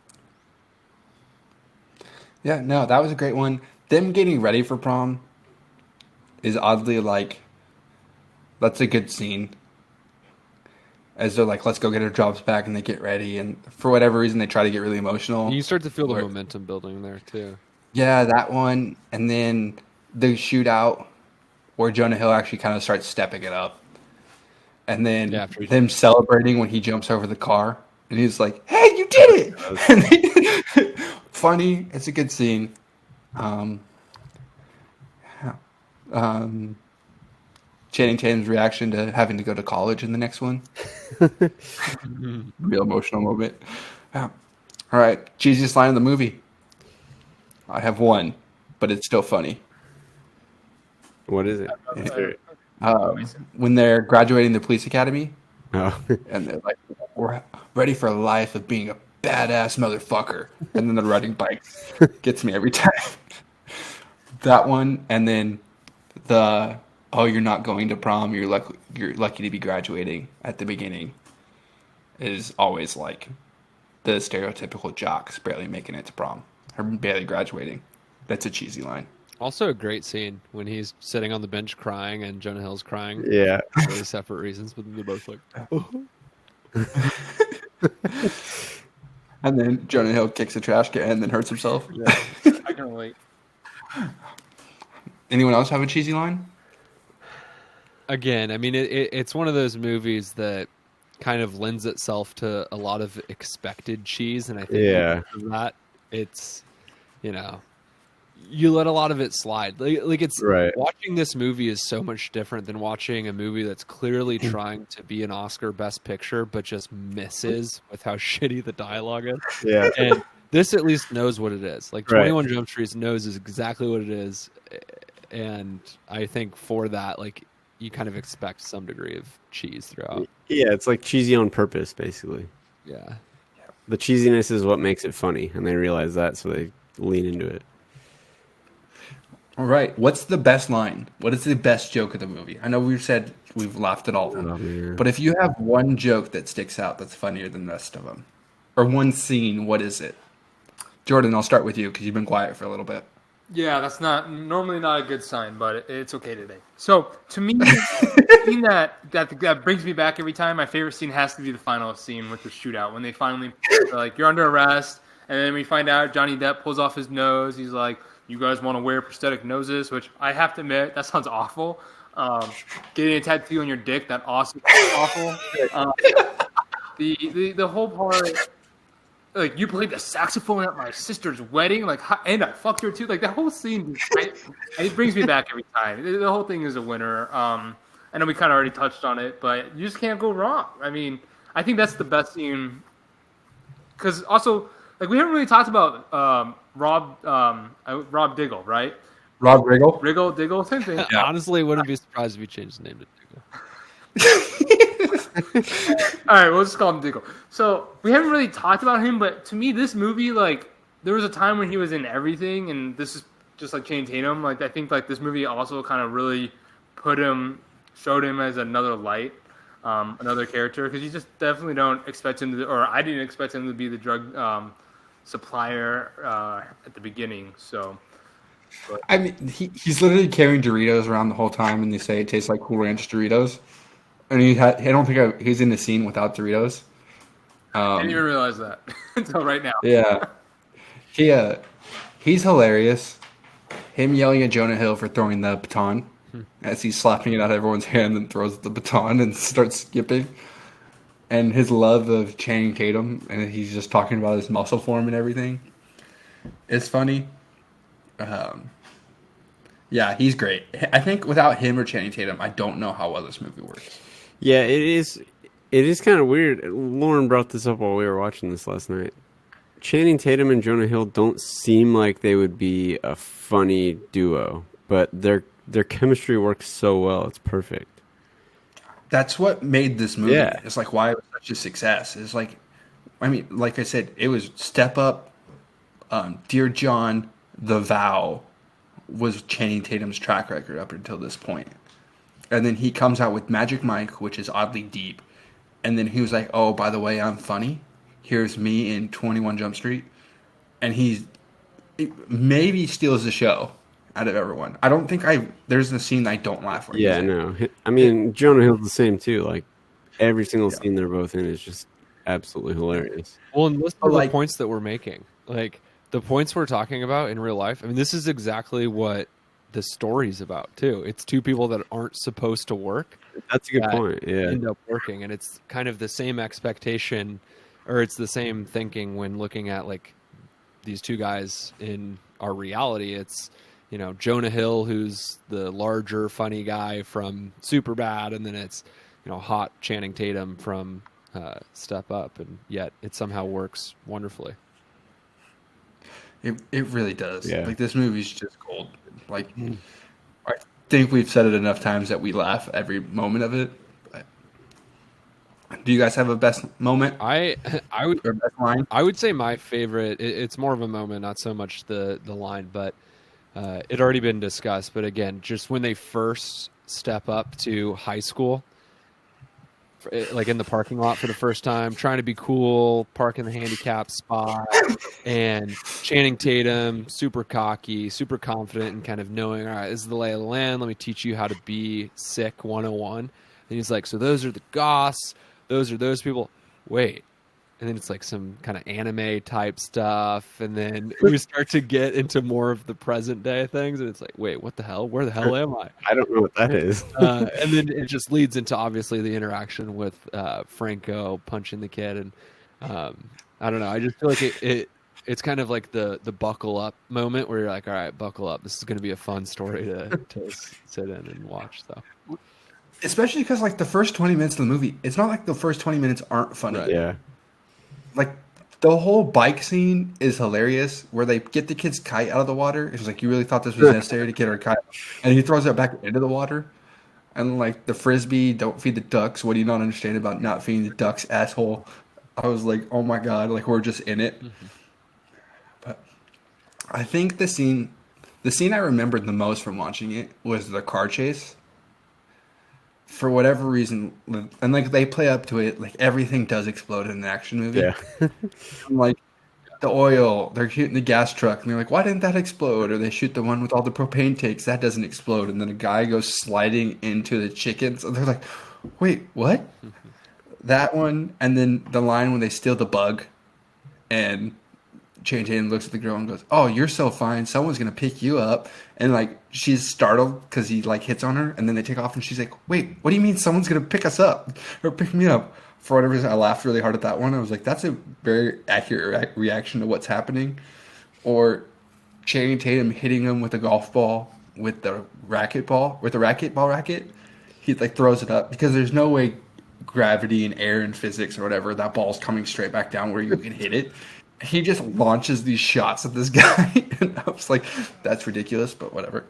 Yeah, no, that was a great one. Them getting ready for prom is oddly like, that's a good scene. As they're like, let's go get our jobs back, and they get ready, and for whatever reason, they try to get really emotional. And you start to feel the Where- momentum building there too. Yeah, that one, and then the shootout where Jonah Hill actually kind of starts stepping it up, and then Yeah, after he- them celebrating when he jumps over the car, and he's like, "Hey, you did it!" And funny, it's a good scene. Um, yeah. Channing Tatum's reaction to having to go to college in the next one, real emotional moment. Yeah. All right, cheesiest line in the movie. I have one, but it's still funny. What is it? When they're graduating the police academy, Oh, and they're like, "We're ready for a life of being a badass motherfucker," and then they're riding bikes. Gets me every time. That one, and then the "Oh, you're not going to prom. You're lucky to be graduating" at the beginning is always like the stereotypical jocks barely making it to prom or barely graduating. That's a cheesy line. Also a great scene when he's sitting on the bench crying and Jonah Hill's crying. yeah. For really separate reasons, but they're both like, And then Jonah Hill kicks a trash can and then hurts himself. I can relate. Anyone else have a cheesy line? again, I mean, it's one of those movies that kind of lends itself to a lot of expected cheese, and I think Yeah. because of that, it's, you know, you let a lot of it slide. Like it's Right. watching this movie is so much different than watching a movie that's clearly trying to be an Oscar Best Picture, but just misses with how shitty the dialogue is. Yeah. And this at least knows what it is. Like Right. 21 Jump Street knows is exactly what it is, and I think for that, like, you kind of expect some degree of cheese throughout. Yeah, it's like cheesy on purpose, basically. Yeah. The cheesiness is what makes it funny, and they realize that, so they lean into it. All right. What's the best line? What is the best joke of the movie? I know we've said we've laughed at all of them, Oh, man. but if you have one joke that sticks out that's funnier than the rest of them, or one scene, what is it? Jordan, I'll start with you because you've been quiet for a little bit. Yeah, that's normally not a good sign, but it's okay today. So to me, the scene that brings me back every time. My favorite scene has to be the final scene with the shootout when they finally like, you're under arrest, and then we find out Johnny Depp pulls off his nose. He's like, "You guys want to wear prosthetic noses?" Which I have to admit, that sounds awful. Getting a tattoo on your dick, that awesome, awful. The whole part. Like, you played the saxophone at my sister's wedding, like, and I fucked her too. Like, that whole scene, it brings me back every time. The whole thing is a winner. I know we kind of already touched on it, but you just can't go wrong. I mean, I think that's the best scene. Because also, like, we haven't really talked about Rob Diggle, right? Rob Riggle. Riggle, Diggle, same thing. Yeah. Honestly, wouldn't be surprised if you changed the name to Diggle. All right, we'll just call him Diggle. So we haven't really talked about him, but to me, this movie, like, there was a time when he was in everything, and this is just like Channing Tatum. Like, I think like this movie also kind of really showed him as another light. another character, because you just definitely don't expect him to, or I didn't expect him to be the drug supplier at the beginning. So I mean, he's literally carrying Doritos around the whole time, and they say it tastes like Cool Ranch Doritos. And I don't think he's in the scene without Doritos. I didn't even realize that until right now. Yeah, he he's hilarious. Him yelling at Jonah Hill for throwing the baton as he's slapping it out of everyone's hand and throws the baton and starts skipping. And his love of Channing Tatum, and he's just talking about his muscle form and everything. It's funny. Yeah, he's great. I think without him or Channing Tatum, I don't know how well this movie works. Yeah, it is. It is kind of weird. Lauren brought this up while we were watching this last night. Channing Tatum and Jonah Hill don't seem like they would be a funny duo, but their chemistry works so well. It's perfect. That's what made this movie. Yeah. It's like why it was such a success. It's like, I mean, like I said, it was Step Up, Dear John, The Vow was Channing Tatum's track record up until this point. And then he comes out with Magic Mike, which is oddly deep. And then he was like, oh, by the way, I'm funny. Here's me in 21 Jump Street. And he maybe steals the show out of everyone. I don't think there's a scene I don't laugh where Yeah, he's in. no. I mean, Jonah Hill's the same too. Like every single scene they're both in is just absolutely hilarious. Well, and listen to the Like- points that we're making. Like the points we're talking about in real life. I mean, this is exactly what the story's about too. It's two people that aren't supposed to work That's a good that point. Yeah. end up working, and it's kind of the same expectation, or it's the same thinking when looking at like these two guys in our reality. It's, you know, Jonah Hill, who's the larger funny guy from Superbad, and then it's, you know, hot Channing Tatum from Step Up, and yet it somehow works wonderfully. It really does. Yeah. Like this movie's just gold. Like I think we've said it enough times that we laugh every moment of it. But do you guys have a best moment I would or best line? I would say my favorite. It's more of a moment, not so much the line, but it already been discussed. But again, just when they first step up to high school, like in the parking lot for the first time, trying to be cool, park in the handicap spot, and Channing Tatum, super cocky, super confident, and kind of knowing, all right, this is the lay of the land. Let me teach you how to be sick 101. And he's like, so those are the goths, those are those people. Wait. And then it's like some kind of anime type stuff. And then we start to get into more of the present day things. And it's like, wait, what the hell? Where the hell am I? I don't know what that is. And then it just leads into obviously the interaction with Franco punching the kid. And I don't know. I just feel like it's kind of like the buckle up moment where you're like, all right, buckle up. This is going to be a fun story to sit in and watch. So, Especially because like the first 20 minutes of the movie, it's not like the first 20 minutes aren't funny. Right. Yeah. Like the whole bike scene is hilarious where they get the kid's kite out of the water. It's like, you really thought this was necessary to get her kite? And he throws it back into the water. And like the frisbee, don't feed the ducks. What do you not understand about not feeding the ducks, asshole? I was like, oh my God, like we're just in it. Mm-hmm. But I think the scene I remembered the most from watching it was the car chase. For whatever reason, and like they play up to it, like everything does explode in an action movie. Yeah. Like the oil, they're shooting the gas truck, and they're like, why didn't that explode? Or they shoot the one with all the propane tanks, that doesn't explode. And then a guy goes sliding into the chickens, and they're like, wait, what? That one, and then the line when they steal the bug, and Channing Tatum looks at the girl and goes, oh, you're so fine, someone's gonna pick you up. And like she's startled because he like hits on her, and then they take off, and she's like, wait, what do you mean someone's gonna pick us up or pick me up? For whatever reason, I laughed really hard at that one. I was like, that's a very accurate reaction to what's happening. Or Channing Tatum hitting him with a golf ball with the racquetball racket. He like throws it up because there's no way gravity and air and physics or whatever, that ball's coming straight back down where you can hit it. He just launches these shots at this guy, and I was like, that's ridiculous, but whatever.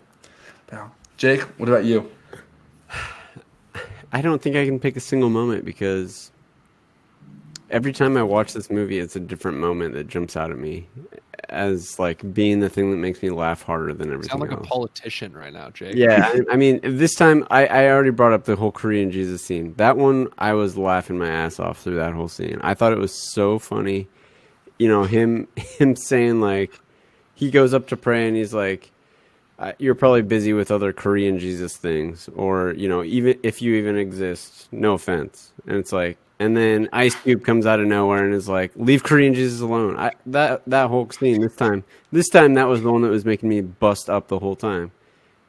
Now, Jake, what about you? I don't think I can pick a single moment because every time I watch this movie, it's a different moment that jumps out at me. as like being the thing that makes me laugh harder than everything Sound like else. a politician right now, Jake. Yeah, I mean, this time I already brought up the whole Korean Jesus scene. That one, I was laughing my ass off through that whole scene. I thought it was so funny. You know, him saying like, he goes up to pray and he's like, "You're probably busy with other Korean Jesus things, or you know, even if you even exist, no offense." And it's like, and then Ice Cube comes out of nowhere and is like, "Leave Korean Jesus alone." That whole scene this time that was the one that was making me bust up the whole time.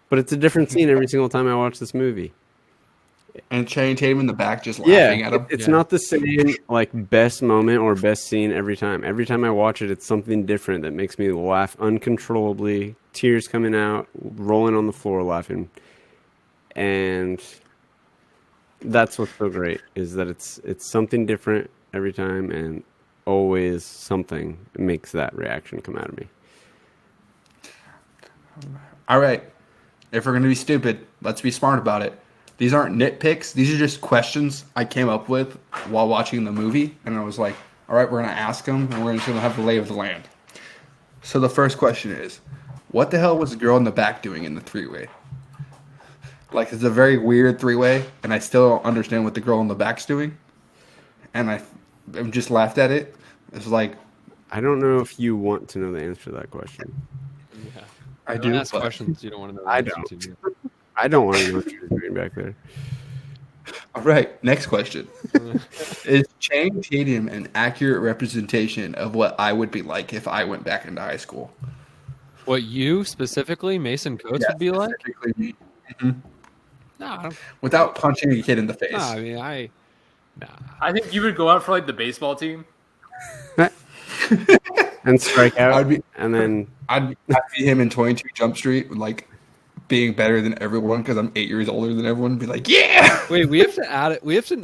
But it's a different scene every single time I watch this movie. And Channing Tatum in the back just Yeah, laughing at him. it's Yeah. not the same like best moment or best scene every time. Every time I watch it, it's something different that makes me laugh uncontrollably, tears coming out, rolling on the floor laughing. And that's what's so great is that it's something different every time, and always something makes that reaction come out of me. All right. If we're going to be stupid, let's be smart about it. These aren't nitpicks. These are just questions I came up with while watching the movie. And I was like, all right, we're going to ask them, and we're just going to have the lay of the land. So the first question is, what the hell was the girl in the back doing in the three-way? Like, it's a very weird three-way, and I still don't understand what the girl in the back's doing. And I just laughed at it. It's like, I don't know if you want to know the answer to that question. Yeah. I Don't do, ask but- questions you don't want to know. the I answer don't. to. I don't want to know what you're doing back there. All right, next question. Is Channing Tatum an accurate representation of what I would be like if I went back into high school? What you specifically, Mason Coates, would be like? Specifically me. No, I don't. Without punching a kid in the face. No, I mean, nah. I think you would go out for like the baseball team. And strike out, I'd be- and then I'd be him in 22 Jump Street, like being better than everyone because I'm 8 years older than everyone. Be like, yeah. Wait, we have to add it. We have to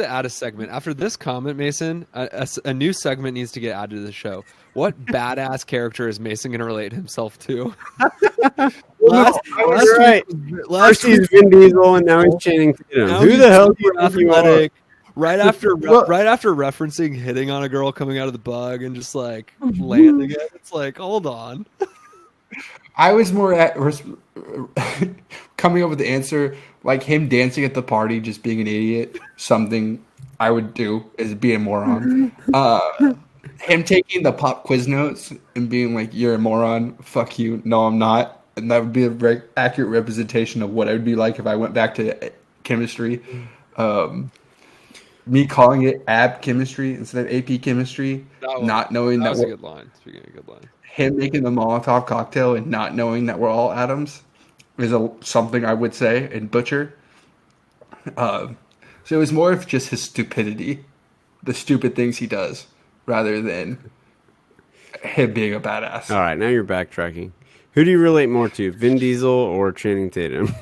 add a segment after this comment, Mason. A new segment needs to get added to the show. What badass character is Mason going to relate himself to? last Last he's Vin Diesel, and now he's Channing Tatum. Now Who he's the hell do super you think you are? athletic. Right after Well- referencing hitting on a girl coming out of the bug and just like landing it, it's like, hold on. I was more at coming up with the answer, like him dancing at the party, just being an idiot. Something I would do is be a moron. Him taking the pop quiz notes and being like, "You're a moron. Fuck you. No, I'm not." And that would be a very accurate representation of what I would be like if I went back to chemistry. Me calling it ab chemistry instead of AP chemistry, not knowing That that was a we're- good line. Speaking of a good line. him making the Molotov cocktail and not knowing that we're all atoms is something I would say and butcher. So it was more of just his stupidity, the stupid things he does, rather than him being a badass. All right, now you're backtracking. Who do you relate more to, Vin Diesel or Channing Tatum?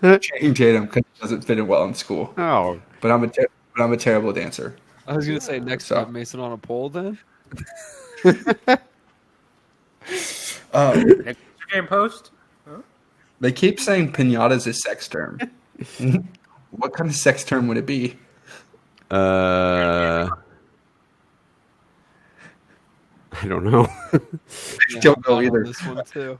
Channing Tatum because he doesn't fit in well in school, Oh, but I'm a terrible dancer. I was gonna say next So- time Mason on a pole then. Next game post. They keep saying pinata is a sex term. What kind of sex term would it be? I don't know. Don't know I'm on either. This one too.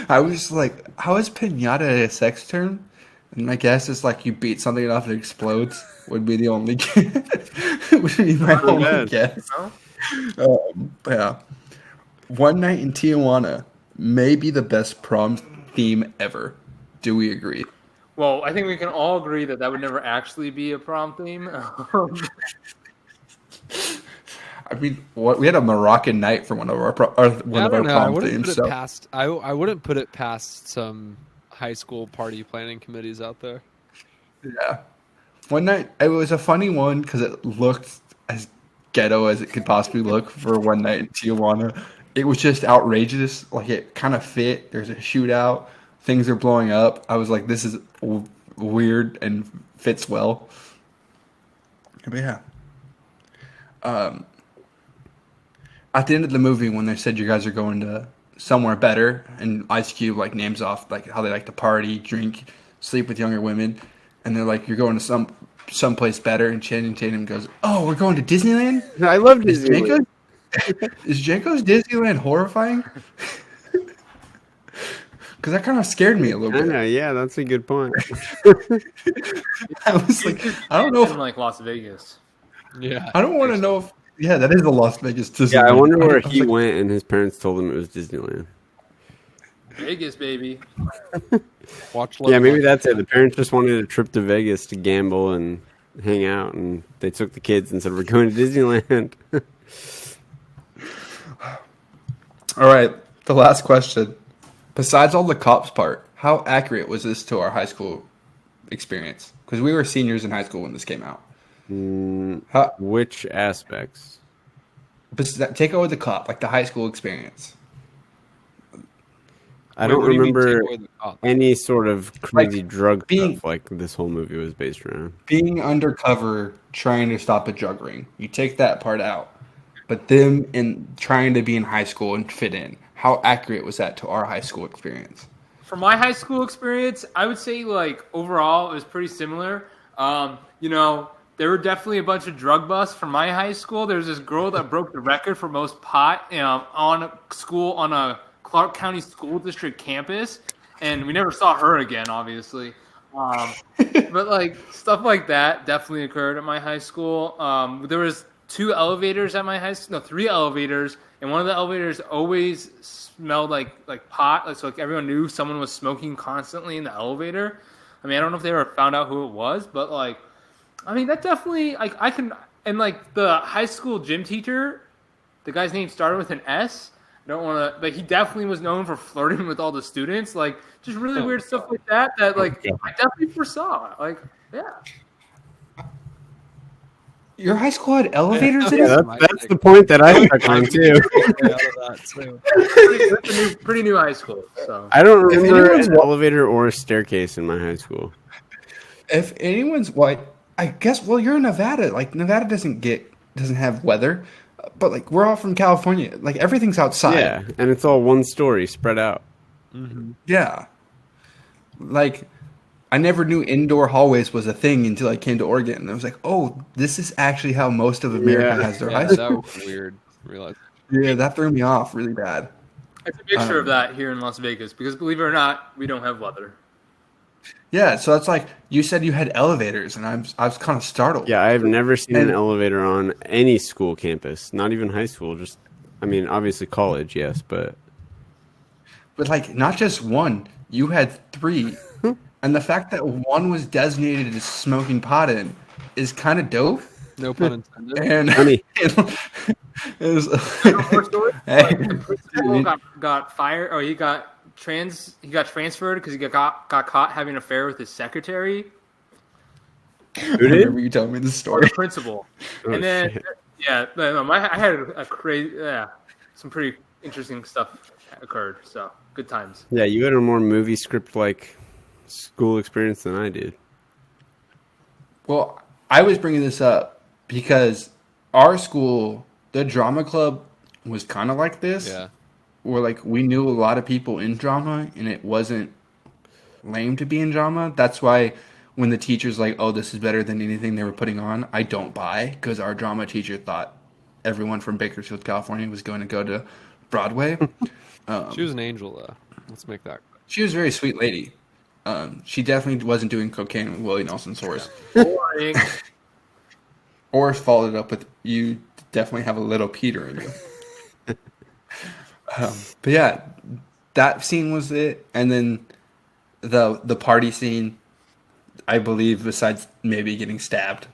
I was like, how is pinata a sex term? And my guess is like you beat something off and it explodes would be the only would be my only bad. guess. But yeah. One Night in Tijuana may be the best prom theme ever. Do we agree? Well, I think we can all agree that that would never actually be a prom theme. I mean, what we had a Moroccan night for one of our I of don't our know. I prom wouldn't themes. put So it past. I wouldn't put it past some high school party planning committees out there. yeah, one night it was a funny one because it looked as ghetto as it could possibly look for One Night in Tijuana. It was just outrageous. Like it kind of fit. There's a shootout. Things are blowing up. I was like, this is weird and fits well. But yeah. At the end of the movie, when they said you guys are going to somewhere better, and Ice Cube like names off like how they like to party, drink, sleep with younger women, and they're like, you're going to someplace better, and Channing Tatum goes, "Oh, we're going to Disneyland." I love Is Disney. Jamaica? Is Janko's Disneyland horrifying? Because that kind of scared me a little I bit. know, yeah, that's a good point. I was like, I don't know if in like Las Vegas. Yeah. I don't want to know if. Yeah, that is the Las Vegas Disneyland. Yeah, I wonder where was he like, went and his parents told him it was Disneyland. Vegas, baby. Watch. Yeah, maybe that's it. The parents just wanted a trip to Vegas to gamble and hang out, and they took the kids and said, "We're going to Disneyland." All right, the last question. Besides all the cops part, how accurate was this to our high school experience? Because we were seniors in high school when this came out. How, Which aspects? take away the cop, like the high school experience. I Wait, don't what do you mean, remember take away the cop? any sort of crazy drug being- stuff like this whole movie was based around. Being undercover, trying to stop a drug ring. You take that part out. But them in trying to be in high school and fit in. How accurate was that to our high school experience? For my high school experience, I would say like overall it was pretty similar. You know, there were definitely a bunch of drug busts from my high school. There was this girl that broke the record for most pot on a Clark County School District campus, and we never saw her again, obviously. But like stuff like that definitely occurred at my high school. There was 2 elevators at my high school, no, 3 elevators, and one of the elevators always smelled like pot. So like everyone knew someone was smoking constantly in the elevator. I mean, I don't know if they ever found out who it was, but like, I mean, that definitely like I can. And like the high school gym teacher, the guy's name started with an S. I don't want to, but he definitely was known for flirting with all the students, like just really weird stuff like that. That like I definitely foresaw. Like, yeah. Your high school had elevators in Yeah, it? that's the point that I stuck on too. Pretty new high school. So I don't remember anyone's an elevator or a staircase in my high school. If anyone's white, I guess. Well, you're in Nevada. Like Nevada doesn't have weather, but like we're all from California. Like everything's outside. Yeah, and it's all one story spread out. Yeah. Like I never knew indoor hallways was a thing until I came to Oregon, and I was like, "Oh, this is actually how most of America Yeah. has their Yeah, high school." that was weird. Realize. Yeah, that threw me off really bad. it's a mixture of that here in Las Vegas because believe it or not, we don't have weather. Yeah, so that's like you said you had elevators, and I was kind of startled. Yeah, I've never seen an And- elevator on any school campus, not even high school. Just, I mean, obviously college, yes, but But like not just one, you had 3. And the fact that one was designated as smoking pot in is kind of dope. No pun intended. And Funny. it was, More story? Hey, Like, the principal got fired. Oh, he got transferred because he got caught having an affair with his secretary. I who did? remember you telling me the Or story. the principal. Oh, And then shit. I had a crazy some pretty interesting stuff occurred. So good times. Yeah, you had a more movie script like school experience than I did. Well, I was bringing this up because our school, the drama club, was kind of like this. Yeah. Where like we knew a lot of people in drama, and it wasn't lame to be in drama. That's why when the teacher's like, "Oh, this is better than anything they were putting on," I don't buy because our drama teacher thought everyone from Bakersfield, California, was going to go to Broadway. She was an angel, though. Let's make that. She was a very sweet lady. She definitely wasn't doing cocaine with Willie Nelson's horse. Boring. Or followed it up with, "You definitely have a little Peter in you." But yeah, that scene was it. And then the party scene, I believe, besides maybe getting stabbed,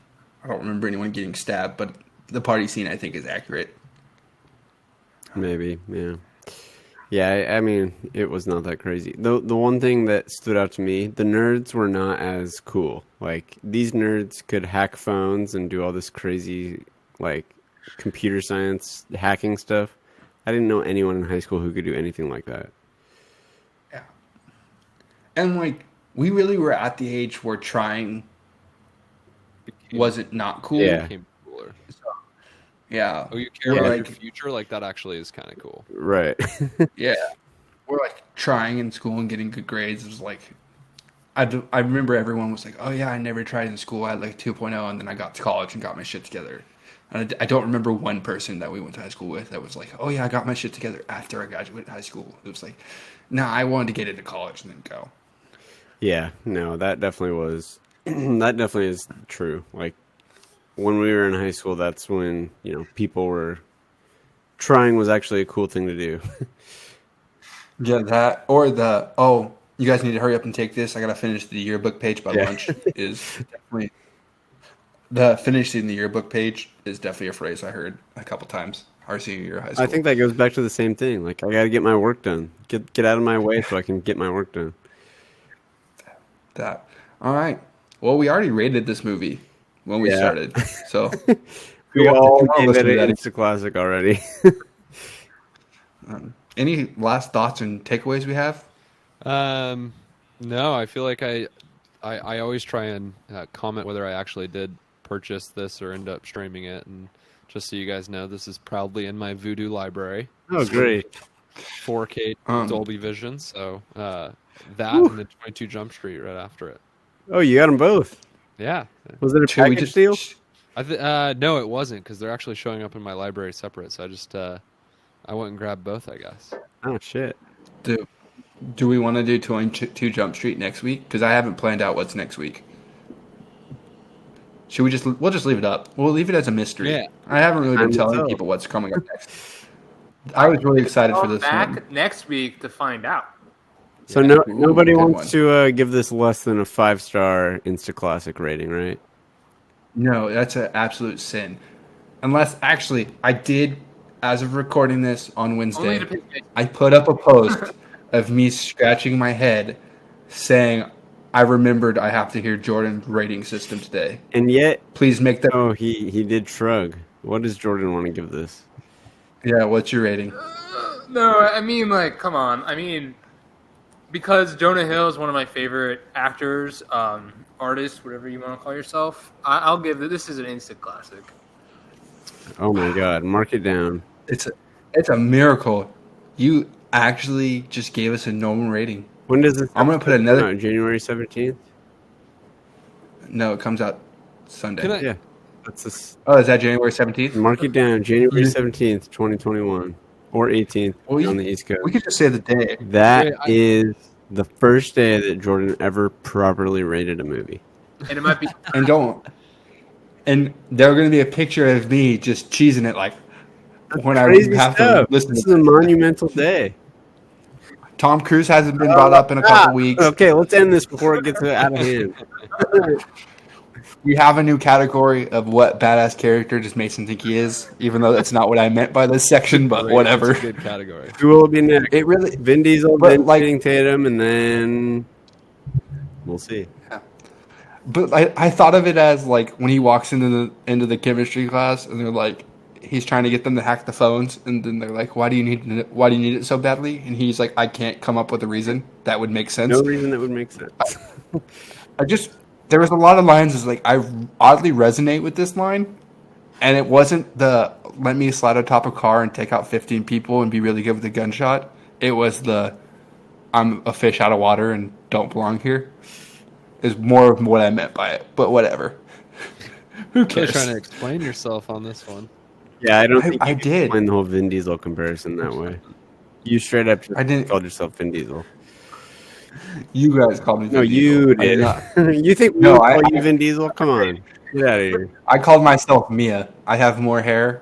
I don't remember anyone getting stabbed, but the party scene I think is accurate. Maybe, yeah. Yeah, I mean, it was not that crazy. The one thing that stood out to me, the nerds were not as cool. Like, these nerds could hack phones and do all this crazy, like, computer science hacking stuff. I didn't know anyone in high school who could do anything like that. Yeah. And like we really were at the age where trying wasn't not cool. Yeah. Became cooler. Yeah. Oh, you care Yeah, about like- your future? Like, that actually is kind of cool. Right. Yeah. We're like trying in school and getting good grades. It was like, I remember everyone was like, "Oh yeah, I never tried in school. I had like 2.0, and then I got to college and got my shit together." And I don't remember one person that we went to high school with that was like, "Oh yeah, I got my shit together after I graduated high school." It was like, "No, I wanted to get into college and then go." Yeah, no, that definitely was. That definitely is true. Like when we were in high school, that's when people were trying was actually a cool thing to do. Yeah, that or the oh, you guys need to hurry up and take this. I gotta finish the yearbook page by Yeah. lunch. Is definitely the finishing the yearbook page is definitely a phrase I heard a couple times our senior year of high school. I think that goes back to the same thing. Like I got to get my work done. Get out of my way so I can get my work done. that. All right. Well, we already rated this movie when we Yeah. started, so We all wanna gave listen it to an that. Insta classic already. Any last thoughts and takeaways we have? No, I feel like I always try and comment whether I actually did purchase this or end up streaming it, and just so you guys know, this is proudly in my Vudu library, Oh, great. 4K Um, Dolby Vision. So that and the 22 Jump Street right after it. Oh, you got them both. Yeah, Was it a Should we package just deal? no, it wasn't because they're actually showing up in my library separate. So I just I went and grabbed both, I guess. Oh shit. do we want to do 22 Jump Street next week? Because I haven't planned out what's next week. Should we just? We'll just leave it up. We'll leave it as a mystery. Yeah. I haven't really been Time will telling tell. people what's coming up next. I was really excited for Come this back one. next week to find out. So Yeah. no, Ooh, nobody good wants one. to give this less than a 5-star Insta classic rating, right? No, that's an absolute sin. Unless, actually, I did, as of recording this on Only Wednesday, to pick I put up a post of me scratching my head saying, I remembered I have to hear Jordan's rating system today. And yet, Please make that. oh, he did shrug. What does Jordan want to give this? Yeah, what's your rating? No, I mean, like, come on. I mean, because Jonah Hill is one of my favorite actors, artists, whatever you want to call yourself, I'll give it. This is an instant classic. Oh my God, mark it down. It's a miracle. You actually just gave us a normal rating. When does this? I'm gonna put another. No, January 17th. No, it comes out Sunday. Can I- Yeah, that's this. Oh, is that January 17th? Mark it down, January 17th, 2021, or 18th Well, on the East Coast. We could just say the day. That Wait, is the first day that Jordan ever properly rated a movie. And it might be. And don't. And there's going to be a picture of me just cheesing it like when Crazy I have stuff. to listen This to is a monumental day. Tom Cruise hasn't been brought up in a couple weeks. Okay, let's end this before it gets out of hand. We have a new category of what badass character does Mason think he is, even though that's not what I meant by this section, but Great, whatever. that's a good category. Who will be next? It really, Vin Diesel, But, then like- Channing Tatum, and then we'll see. but I thought of it as like when he walks into the chemistry class and they're like, he's trying to get them to hack the phones, and then they're like, why do you need it so badly? And he's like, I can't come up with a reason that would make sense. No reason that would make sense. There was a lot of lines is like I oddly resonate with this line, and it wasn't the let me slide on top of a car and take out 15 people and be really good with a gunshot. It was the I'm a fish out of water and don't belong here. Is more of what I meant by it, but whatever. Who You're cares? trying to explain yourself on this one. Yeah, I don't think I you can did. explain the whole Vin Diesel comparison that way. You straight up just I didn't- called yourself Vin Diesel. You guys called me. No, Vin you Diesel. I did. not. You think we No, would I- call you Vin Diesel? Come on, get out of here. I called myself Mia. I have more hair,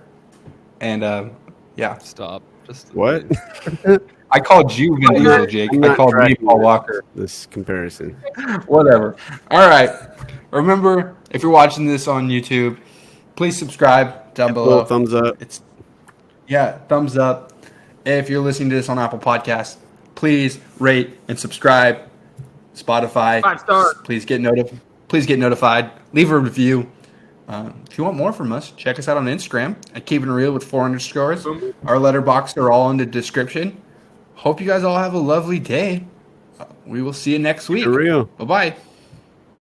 and yeah. Stop. Just What? I called you Vin Diesel, Jake. I'm I not called me tracking Paul that. Walker. This comparison. Whatever. All right. Remember, if you're watching this on YouTube, please subscribe down below. Little thumbs up. It's thumbs up. If you're listening to this on Apple Podcasts, please rate and subscribe. Spotify, 5 stars. Please get notified. Leave a review. If you want more from us, check us out on Instagram at Keepin It Reel with 4 underscores. Boom. Our letterbox are all in the description. Hope you guys all have a lovely day. We will see you next week. Keep it real. Bye bye.